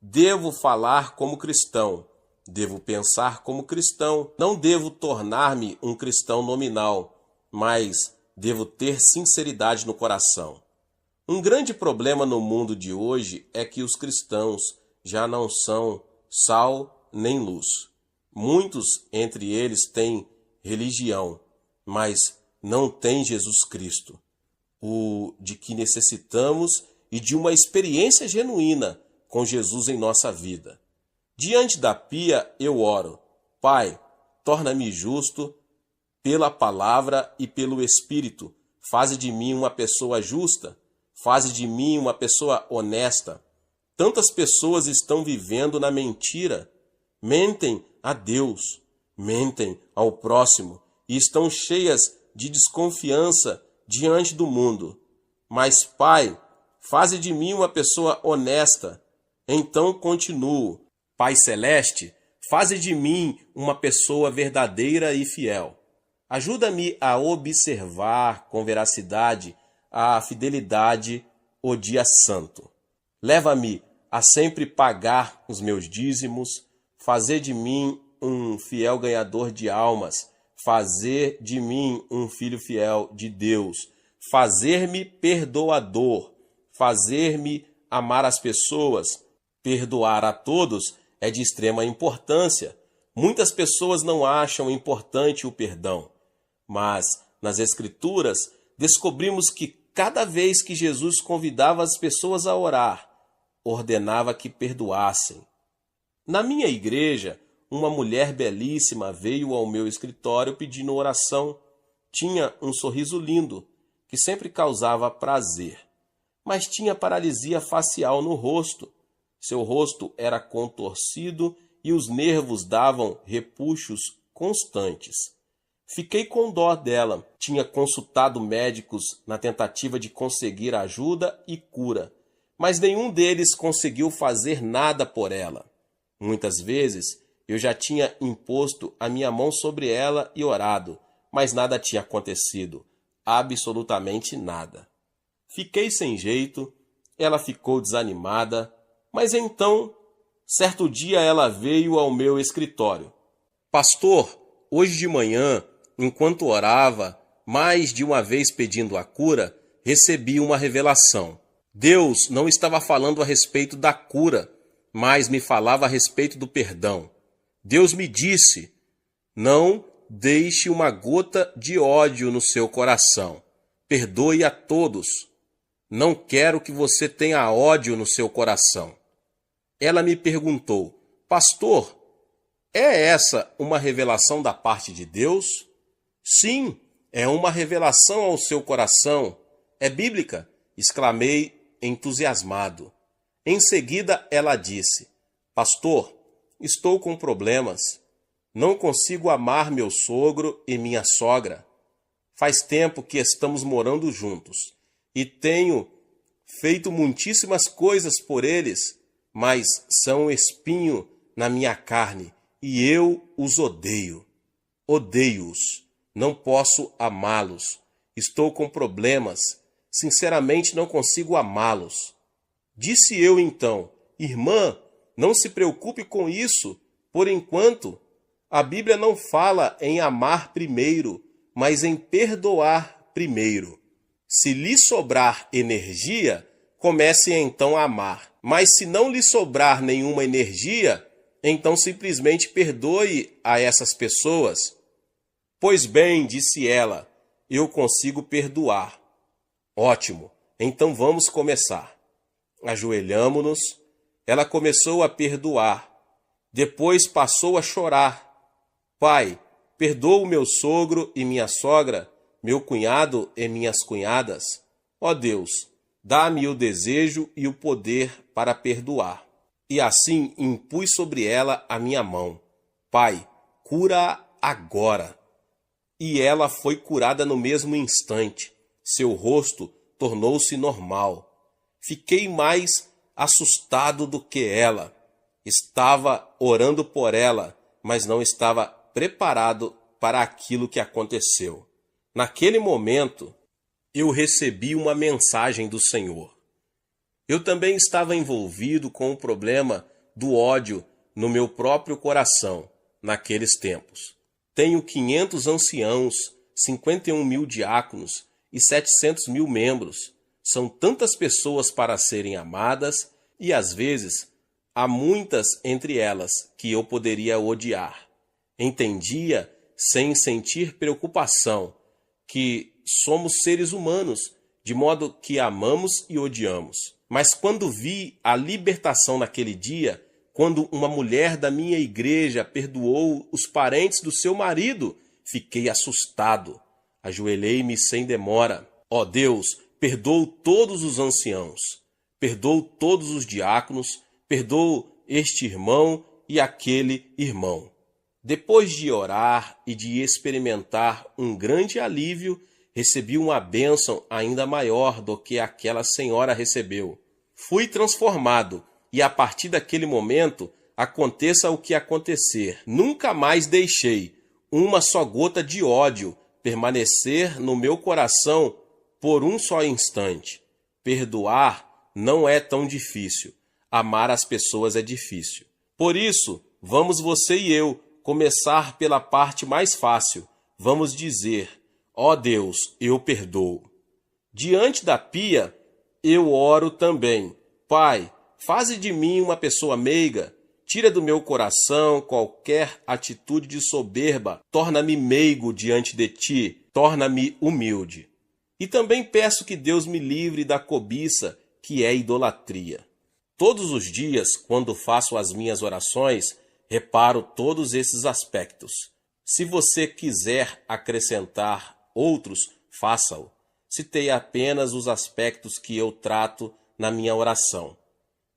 Devo falar como cristão. Devo pensar como cristão. Não devo tornar-me um cristão nominal, mas devo ter sinceridade no coração. Um grande problema no mundo de hoje é que os cristãos já não são sal nem luz. Muitos entre eles têm religião, mas não têm Jesus Cristo, o de que necessitamos e de uma experiência genuína com Jesus em nossa vida. Diante da pia eu oro: Pai, torna-me justo pela palavra e pelo Espírito. Faze de mim uma pessoa justa. Faze de mim uma pessoa honesta. Tantas pessoas estão vivendo na mentira. Mentem a Deus, mentem ao próximo e estão cheias de desconfiança diante do mundo. Mas, Pai, faze de mim uma pessoa honesta. Então continuo: Pai Celeste, faze de mim uma pessoa verdadeira e fiel. Ajuda-me a observar com veracidade a fidelidade, o dia santo. Leva-me a sempre pagar os meus dízimos, fazer de mim um fiel ganhador de almas, fazer de mim um filho fiel de Deus, fazer-me perdoador, fazer-me amar as pessoas. Perdoar a todos é de extrema importância. Muitas pessoas não acham importante o perdão, mas nas Escrituras descobrimos que cada vez que Jesus convidava as pessoas a orar, ordenava que perdoassem. Na minha igreja, uma mulher belíssima veio ao meu escritório pedindo oração. Tinha um sorriso lindo, que sempre causava prazer, mas tinha paralisia facial no rosto. Seu rosto era contorcido e os nervos davam repuxos constantes. Fiquei com dó dela. Tinha consultado médicos na tentativa de conseguir ajuda e cura, mas nenhum deles conseguiu fazer nada por ela. Muitas vezes eu já tinha imposto a minha mão sobre ela e orado, mas nada tinha acontecido. Absolutamente nada. Fiquei sem jeito, ela ficou desanimada, mas então, certo dia ela veio ao meu escritório. Pastor, hoje de manhã, enquanto orava, mais de uma vez pedindo a cura, recebi uma revelação. Deus não estava falando a respeito da cura, mas me falava a respeito do perdão. Deus me disse: não deixe uma gota de ódio no seu coração. Perdoe a todos. Não quero que você tenha ódio no seu coração. Ela me perguntou: Pastor, É essa uma revelação da parte de Deus? Sim, é uma revelação ao seu coração. É bíblica, exclamei entusiasmado. Em seguida ela disse: Pastor, estou com problemas. Não consigo amar meu sogro e minha sogra. Faz tempo que estamos morando juntos e tenho feito muitíssimas coisas por eles, mas são um espinho na minha carne e eu os odeio. Odeio-os. Não posso amá-los. Estou com problemas. Sinceramente não consigo amá-los. Disse eu então: Irmã, não se preocupe com isso. Por enquanto, a Bíblia não fala em amar primeiro, mas em perdoar primeiro. Se lhe sobrar energia, comece então a amar. Mas se não lhe sobrar nenhuma energia, então simplesmente perdoe a essas pessoas. Pois bem, disse ela, eu consigo perdoar. Ótimo, então vamos começar. Ajoelhamo-nos, ela começou a perdoar. Depois passou a chorar. Pai, perdoa o meu sogro e minha sogra, meu cunhado e minhas cunhadas. Ó Deus, dá-me o desejo e o poder para perdoar. E assim impus sobre ela a minha mão. Pai, cura-a agora. E ela foi curada no mesmo instante. Seu rosto tornou-se normal. Fiquei mais assustado do que ela. Estava orando por ela, mas não estava preparado para aquilo que aconteceu. Naquele momento, eu recebi uma mensagem do Senhor. Eu também estava envolvido com o problema do ódio no meu próprio coração, naqueles tempos. Tenho 500 anciãos, 51.000 diáconos e 700.000 membros. São tantas pessoas para serem amadas e, às vezes, há muitas entre elas que eu poderia odiar. Entendia, sem sentir preocupação, que somos seres humanos, de modo que amamos e odiamos. Mas quando vi a libertação naquele dia, quando uma mulher da minha igreja perdoou os parentes do seu marido, fiquei assustado. Ajoelhei-me sem demora. Ó Deus, perdoa todos os anciãos, perdoa todos os diáconos, perdoa este irmão e aquele irmão. Depois de orar e de experimentar um grande alívio, recebi uma bênção ainda maior do que aquela senhora recebeu. Fui transformado e a partir daquele momento, aconteça o que acontecer, nunca mais deixei uma só gota de ódio permanecer no meu coração por um só instante. Perdoar não é tão difícil. Amar as pessoas é difícil. Por isso, vamos você e eu começar pela parte mais fácil. Vamos dizer: ó Deus, eu perdoo. Diante da pia, eu oro também. Pai, faze de mim uma pessoa meiga. Tira do meu coração qualquer atitude de soberba. Torna-me meigo diante de ti. Torna-me humilde. E também peço que Deus me livre da cobiça, que é idolatria. Todos os dias, quando faço as minhas orações, reparo todos esses aspectos. Se você quiser acrescentar outros, faça-o. Citei apenas os aspectos que eu trato na minha oração.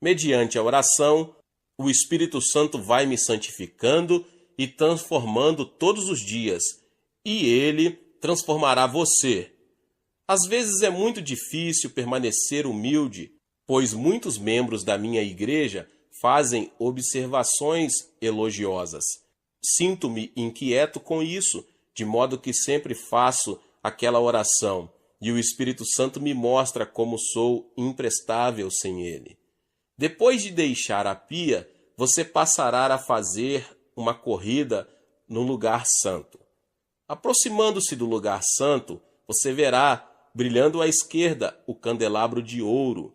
Mediante a oração, o Espírito Santo vai me santificando e transformando todos os dias, e ele transformará você. Às vezes é muito difícil permanecer humilde, pois muitos membros da minha igreja fazem observações elogiosas. Sinto-me inquieto com isso, de modo que sempre faço aquela oração, e o Espírito Santo me mostra como sou imprestável sem ele. Depois de deixar a pia, você passará a fazer uma corrida no lugar santo. Aproximando-se do lugar santo, você verá, brilhando à esquerda, o candelabro de ouro.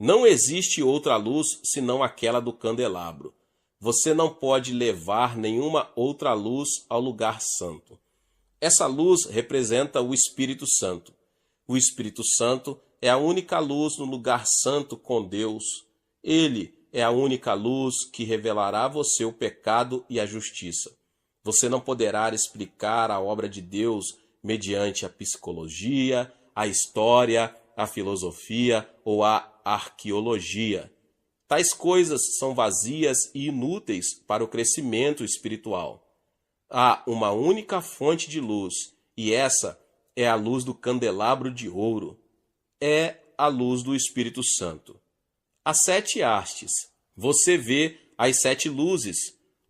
Não existe outra luz senão aquela do candelabro. Você não pode levar nenhuma outra luz ao lugar santo. Essa luz representa o Espírito Santo. O Espírito Santo é a única luz no lugar santo com Deus. Ele é a única luz que revelará a você o pecado e a justiça. Você não poderá explicar a obra de Deus mediante a psicologia, a história, a filosofia ou a arqueologia. Tais coisas são vazias e inúteis para o crescimento espiritual. Há uma única fonte de luz, e essa é a luz do candelabro de ouro. É a luz do Espírito Santo. As 7 hastes. Você vê as 7 luzes.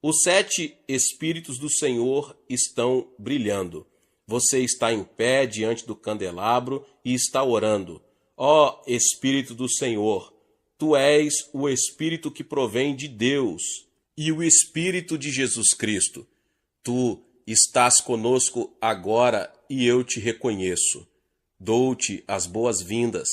Os 7 Espíritos do Senhor estão brilhando. Você está em pé diante do candelabro e está orando. Ó Espírito do Senhor, Tu és o Espírito que provém de Deus e o Espírito de Jesus Cristo. Tu estás conosco agora e eu te reconheço. Dou-te as boas-vindas.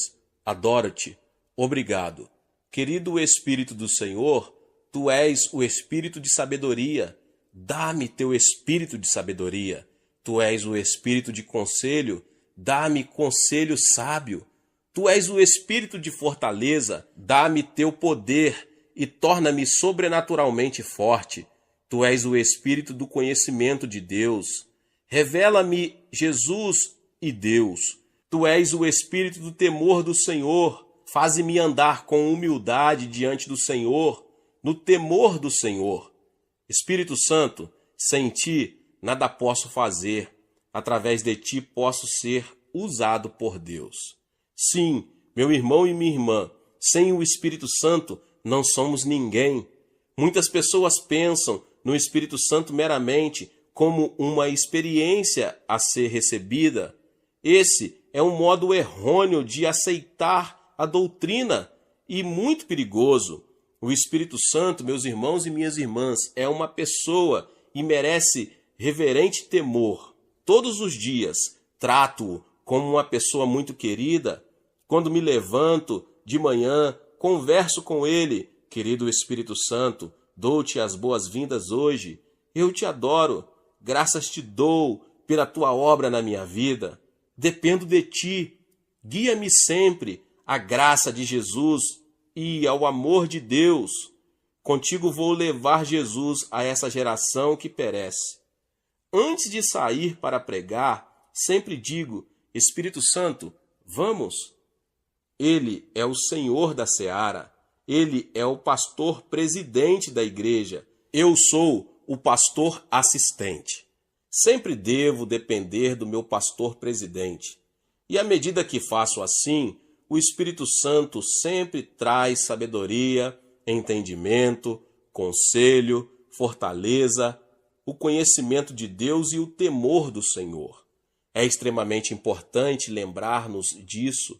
Adoro-te. Obrigado. Querido Espírito do Senhor, Tu és o Espírito de sabedoria. Dá-me Teu Espírito de sabedoria. Tu és o Espírito de conselho. Dá-me conselho sábio. Tu és o Espírito de fortaleza. Dá-me Teu poder e torna-me sobrenaturalmente forte. Tu és o Espírito do conhecimento de Deus. Revela-me Jesus e Deus. Tu és o Espírito do temor do Senhor. Faze-me andar com humildade diante do Senhor, no temor do Senhor. Espírito Santo, sem Ti nada posso fazer. Através de Ti posso ser usado por Deus. Sim, meu irmão e minha irmã, sem o Espírito Santo não somos ninguém. Muitas pessoas pensam no Espírito Santo meramente como uma experiência a ser recebida. Esse é um modo errôneo de aceitar a doutrina e muito perigoso. O Espírito Santo, meus irmãos e minhas irmãs, é uma pessoa e merece reverente temor. Todos os dias trato-o como uma pessoa muito querida. Quando me levanto de manhã, converso com ele. Querido Espírito Santo, dou-te as boas-vindas hoje. Eu te adoro. Graças te dou pela tua obra na minha vida. Dependo de ti. Guia-me sempre à graça de Jesus e ao amor de Deus. Contigo vou levar Jesus a essa geração que perece. Antes de sair para pregar, sempre digo: Espírito Santo, vamos. Ele é o Senhor da seara. Ele é o pastor presidente da igreja. Eu sou o pastor assistente. Sempre devo depender do meu pastor presidente. E à medida que faço assim, o Espírito Santo sempre traz sabedoria, entendimento, conselho, fortaleza, o conhecimento de Deus e o temor do Senhor. É extremamente importante lembrar-nos disso.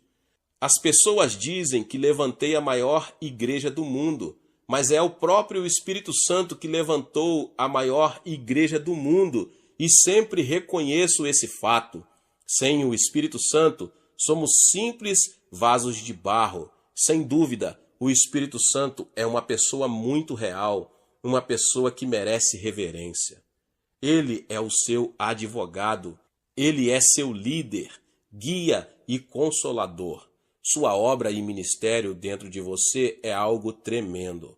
As pessoas dizem que levantei a maior igreja do mundo, mas é o próprio Espírito Santo que levantou a maior igreja do mundo, e sempre reconheço esse fato. Sem o Espírito Santo, somos simples vasos de barro. Sem dúvida, o Espírito Santo é uma pessoa muito real, uma pessoa que merece reverência. Ele é o seu advogado, ele é seu líder, guia e consolador. Sua obra e ministério dentro de você é algo tremendo.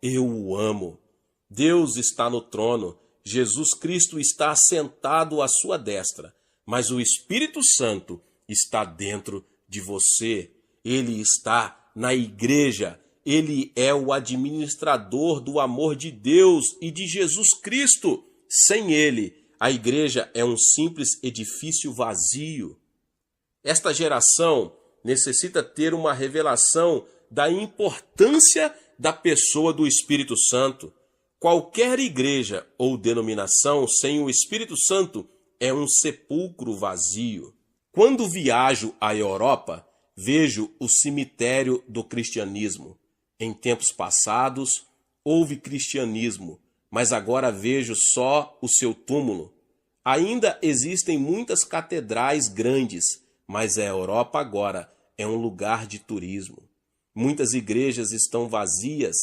Eu o amo. Deus está no trono, Jesus Cristo está assentado à sua destra, mas o Espírito Santo está dentro de você. Ele está na igreja. Ele é o administrador do amor de Deus e de Jesus Cristo. Sem ele, a igreja é um simples edifício vazio. Esta geração necessita ter uma revelação da importância da pessoa do Espírito Santo. Qualquer igreja ou denominação sem o Espírito Santo é um sepulcro vazio. Quando viajo à Europa, vejo o cemitério do cristianismo. Em tempos passados, houve cristianismo, mas agora vejo só o seu túmulo. Ainda existem muitas catedrais grandes, mas a Europa agora é um lugar de turismo. Muitas igrejas estão vazias.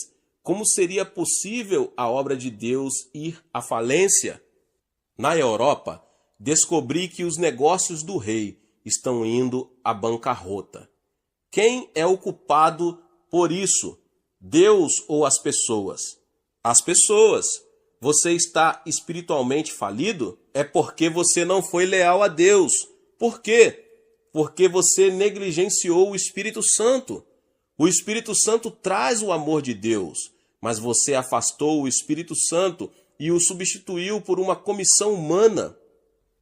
Como seria possível a obra de Deus ir à falência? Na Europa, descobri que os negócios do rei estão indo à bancarrota. Quem é o culpado por isso? Deus ou as pessoas? As pessoas. Você está espiritualmente falido? É porque você não foi leal a Deus. Por quê? Porque você negligenciou o Espírito Santo. O Espírito Santo traz o amor de Deus, mas você afastou o Espírito Santo e o substituiu por uma comissão humana.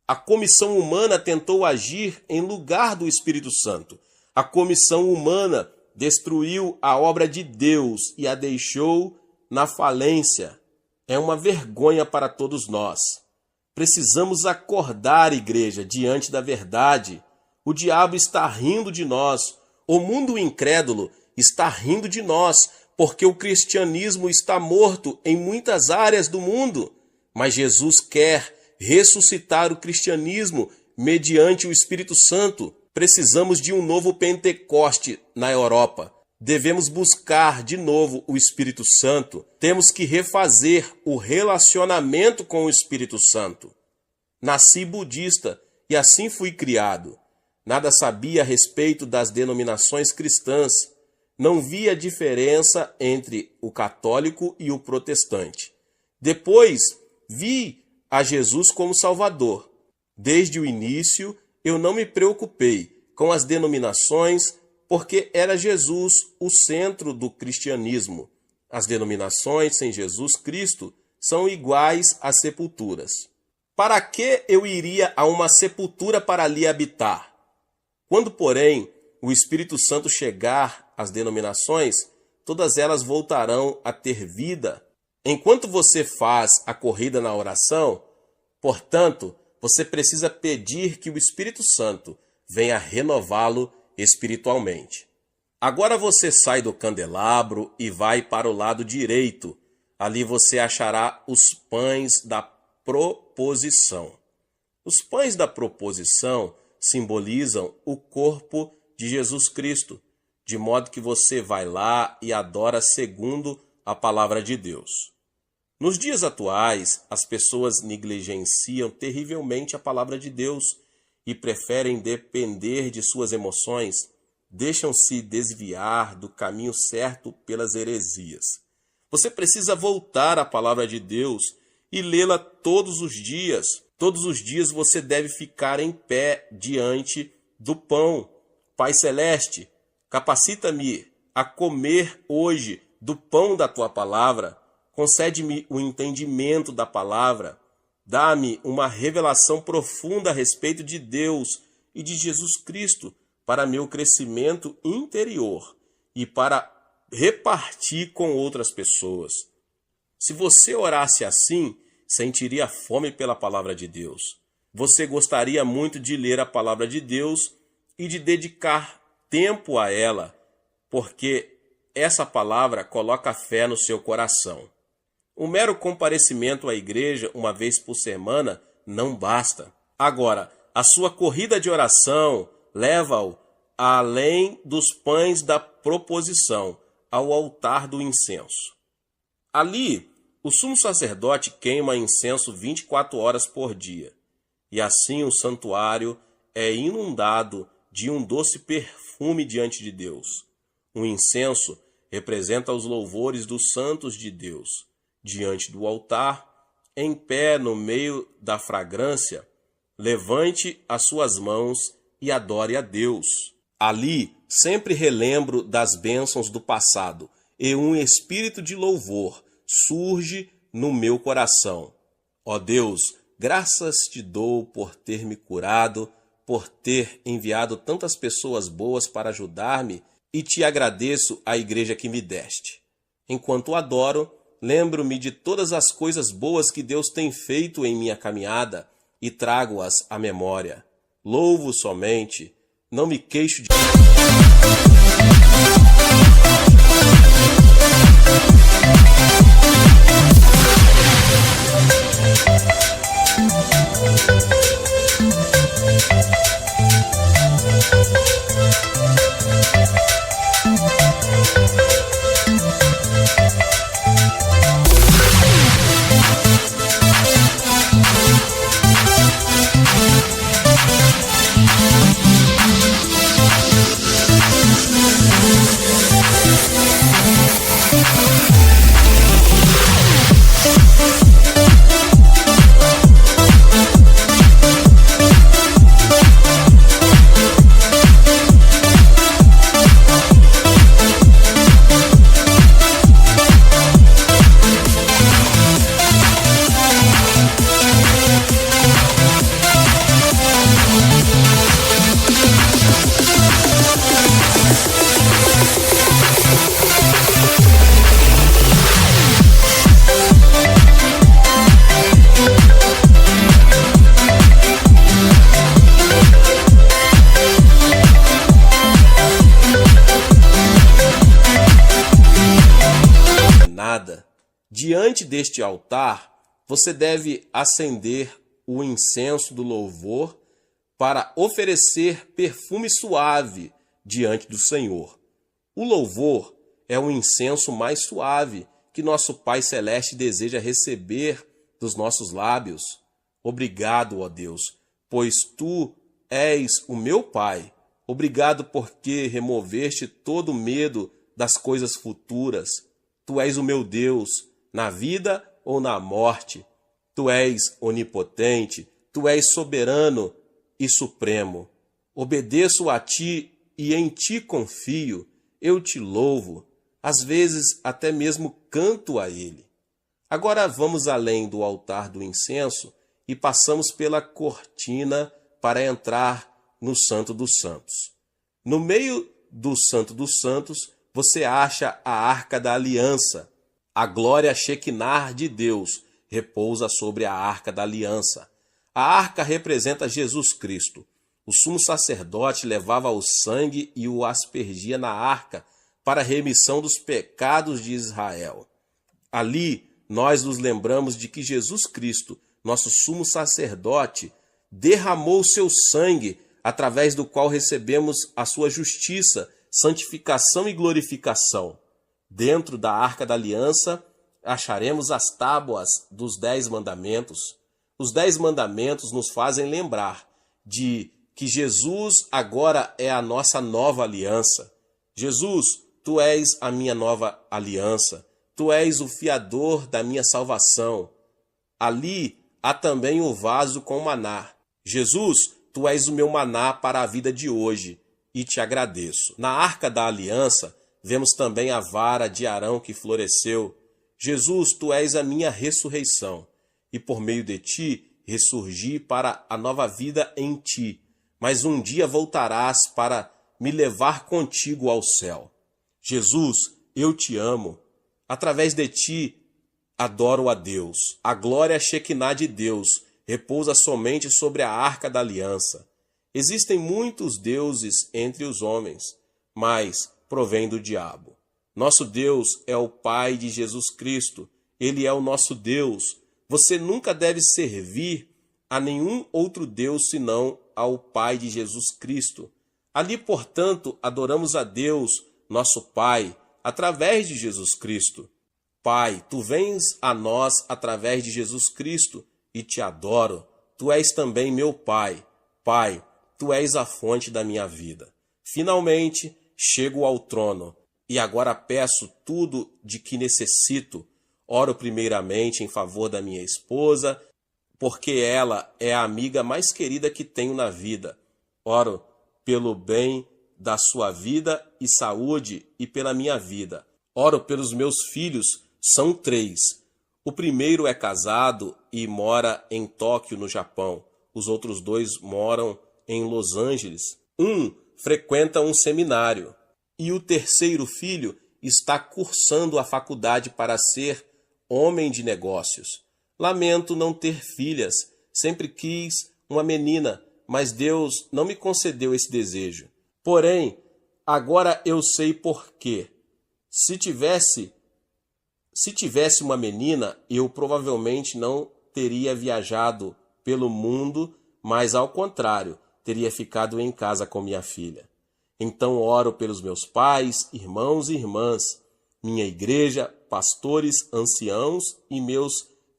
A comissão humana tentou agir em lugar do Espírito Santo. A comissão humana destruiu a obra de Deus e a deixou na falência. É uma vergonha para todos nós. Precisamos acordar, igreja, diante da verdade. O diabo está rindo de nós. O mundo incrédulo está rindo de nós, porque o cristianismo está morto em muitas áreas do mundo. Mas Jesus quer ressuscitar o cristianismo mediante o Espírito Santo. Precisamos de um novo Pentecoste na Europa. Devemos buscar de novo o Espírito Santo. Temos que refazer o relacionamento com o Espírito Santo. Nasci budista e assim fui criado. Nada sabia a respeito das denominações cristãs. Não via diferença entre o católico e o protestante. Depois, vi a Jesus como Salvador. Desde o início, eu não me preocupei com as denominações, porque era Jesus o centro do cristianismo. As denominações sem Jesus Cristo são iguais às sepulturas. Para que eu iria a uma sepultura para ali habitar? Quando, porém, o Espírito Santo chegar às denominações, todas elas voltarão a ter vida. Enquanto você faz a corrida na oração, portanto, você precisa pedir que o Espírito Santo venha renová-lo espiritualmente. Agora você sai do candelabro e vai para o lado direito. Ali você achará os pães da proposição. Os pães da proposição simbolizam o corpo de Jesus Cristo, de modo que você vai lá e adora segundo a palavra de Deus. Nos dias atuais, as pessoas negligenciam terrivelmente a palavra de Deus e preferem depender de suas emoções, deixam-se desviar do caminho certo pelas heresias. Você precisa voltar à palavra de Deus e lê-la todos os dias. Todos os dias você deve ficar em pé diante do pão. Pai Celeste, capacita-me a comer hoje do pão da tua palavra. Concede-me o entendimento da palavra. Dá-me uma revelação profunda a respeito de Deus e de Jesus Cristo para meu crescimento interior e para repartir com outras pessoas. Se você orasse assim, sentiria fome pela palavra de Deus. Você gostaria muito de ler a palavra de Deus e de dedicar tempo a ela, porque essa palavra coloca fé no seu coração. Um mero comparecimento à igreja uma vez por semana não basta. Agora, a sua corrida de oração leva-o além dos pães da proposição, ao altar do incenso. Ali, o sumo sacerdote queima incenso 24 horas por dia, e assim o santuário é inundado de um doce perfume diante de Deus. O incenso representa os louvores dos santos de Deus. Diante do altar, em pé no meio da fragrância, levante as suas mãos e adore a Deus. Ali, sempre relembro das bênçãos do passado, e um espírito de louvor surge no meu coração. Ó Deus, graças te dou por ter me curado, por ter enviado tantas pessoas boas para ajudar-me, e te agradeço a igreja que me deste. Enquanto adoro, lembro-me de todas as coisas boas que Deus tem feito em minha caminhada e trago-as à memória. Louvo somente, não me queixo de... Diante deste altar, você deve acender o incenso do louvor para oferecer perfume suave diante do Senhor. O louvor é o incenso mais suave que nosso Pai Celeste deseja receber dos nossos lábios. Obrigado, ó Deus, pois Tu és o meu Pai. Obrigado porque removeste todo o medo das coisas futuras. Tu és o meu Deus, na vida ou na morte. Tu és onipotente, Tu és soberano e supremo. Obedeço a Ti e em Ti confio. Eu Te louvo. Às vezes até mesmo canto a Ele. Agora vamos além do altar do incenso e passamos pela cortina para entrar no Santo dos Santos. No meio do Santo dos Santos, você acha a Arca da Aliança. A glória Shekinah de Deus repousa sobre a Arca da Aliança. A arca representa Jesus Cristo. O sumo sacerdote levava o sangue e o aspergia na arca para a remissão dos pecados de Israel. Ali, nós nos lembramos de que Jesus Cristo, nosso sumo sacerdote, derramou seu sangue, através do qual recebemos a sua justiça, santificação e glorificação. Dentro da Arca da Aliança, acharemos as tábuas dos 10 mandamentos. Os 10 mandamentos nos fazem lembrar de que Jesus agora é a nossa nova aliança. Jesus, Tu és a minha nova aliança. Tu és o fiador da minha salvação. Ali há também o vaso com maná. Jesus, Tu és o meu maná para a vida de hoje, e te agradeço. Na Arca da Aliança, vemos também a vara de Arão que floresceu. Jesus, Tu és a minha ressurreição, e por meio de Ti ressurgi para a nova vida em Ti. Mas um dia voltarás para me levar contigo ao céu. Jesus, eu Te amo. Através de Ti, adoro a Deus. A glória Shekinah de Deus repousa somente sobre a Arca da Aliança. Existem muitos deuses entre os homens, mas provém do diabo. Nosso Deus é o Pai de Jesus Cristo. Ele é o nosso Deus. Você nunca deve servir a nenhum outro Deus senão ao Pai de Jesus Cristo. Ali, portanto, adoramos a Deus, nosso Pai, através de Jesus Cristo. Pai, Tu vens a nós através de Jesus Cristo e Te adoro. Tu és também meu Pai. Pai, Tu és a fonte da minha vida. Finalmente, chego ao trono e agora peço tudo de que necessito. Oro primeiramente em favor da minha esposa, porque ela é a amiga mais querida que tenho na vida. Oro pelo bem da sua vida e saúde e pela minha vida. Oro pelos meus filhos, são 3. O primeiro é casado e mora em Tóquio, no Japão. Os outros 2 moram em Los Angeles. Um frequenta um seminário. E o terceiro filho está cursando a faculdade para ser homem de negócios. Lamento não ter filhas. Sempre quis uma menina, mas Deus não me concedeu esse desejo. Porém, agora eu sei por quê. Se tivesse uma menina, eu provavelmente não teria viajado pelo mundo, mas ao contrário, teria ficado em casa com minha filha. Então oro pelos meus pais, irmãos e irmãs, minha igreja, pastores, anciãos e meus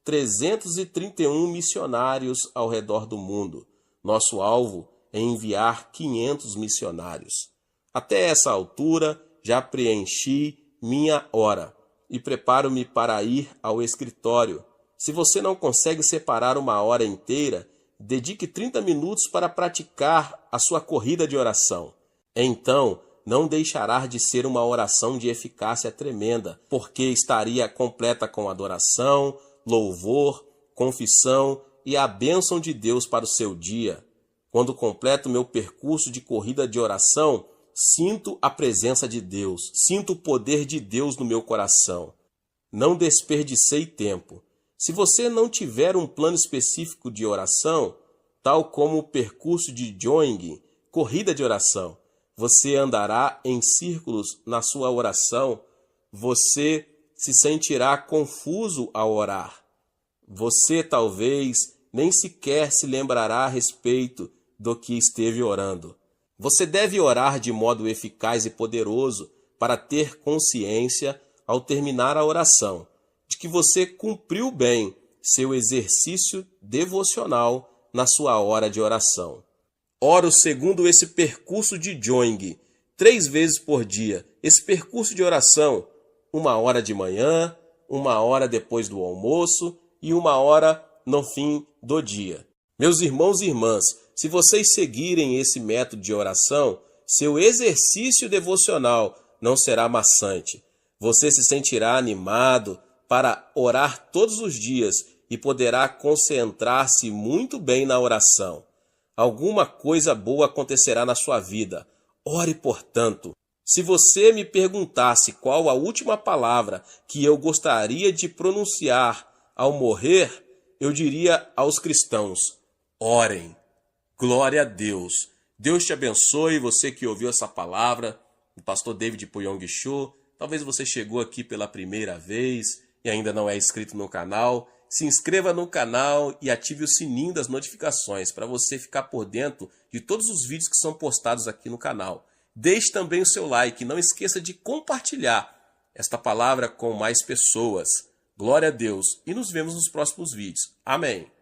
331 missionários ao redor do mundo. Nosso alvo é enviar 500 missionários. Até essa altura, já preenchi minha hora e preparo-me para ir ao escritório. Se você não consegue separar uma hora inteira, dedique 30 minutos para praticar a sua corrida de oração. Então, não deixará de ser uma oração de eficácia tremenda, porque estaria completa com adoração, louvor, confissão e a bênção de Deus para o seu dia. Quando completo meu percurso de corrida de oração, sinto a presença de Deus, sinto o poder de Deus no meu coração. Não desperdicei tempo. Se você não tiver um plano específico de oração, tal como o percurso de jogging, corrida de oração, você andará em círculos na sua oração, você se sentirá confuso ao orar. Você talvez nem sequer se lembrará a respeito do que esteve orando. Você deve orar de modo eficaz e poderoso para ter consciência, ao terminar a oração, de que você cumpriu bem seu exercício devocional na sua hora de oração. Oro segundo esse percurso de Joing, 3 vezes por dia. Esse percurso de oração, 1 hora de manhã, 1 hora depois do almoço e 1 hora no fim do dia. Meus irmãos e irmãs, se vocês seguirem esse método de oração, seu exercício devocional não será maçante. Você se sentirá animado para orar todos os dias e poderá concentrar-se muito bem na oração. Alguma coisa boa acontecerá na sua vida. Ore, portanto. Se você me perguntasse qual a última palavra que eu gostaria de pronunciar ao morrer, eu diria aos cristãos: orem. Glória a Deus. Deus te abençoe, você que ouviu essa palavra, o pastor David Puyong Cho. Talvez você chegou aqui pela primeira vez e ainda não é inscrito no canal. Se inscreva no canal e ative o sininho das notificações para você ficar por dentro de todos os vídeos que são postados aqui no canal. Deixe também o seu like e não esqueça de compartilhar esta palavra com mais pessoas. Glória a Deus e nos vemos nos próximos vídeos. Amém.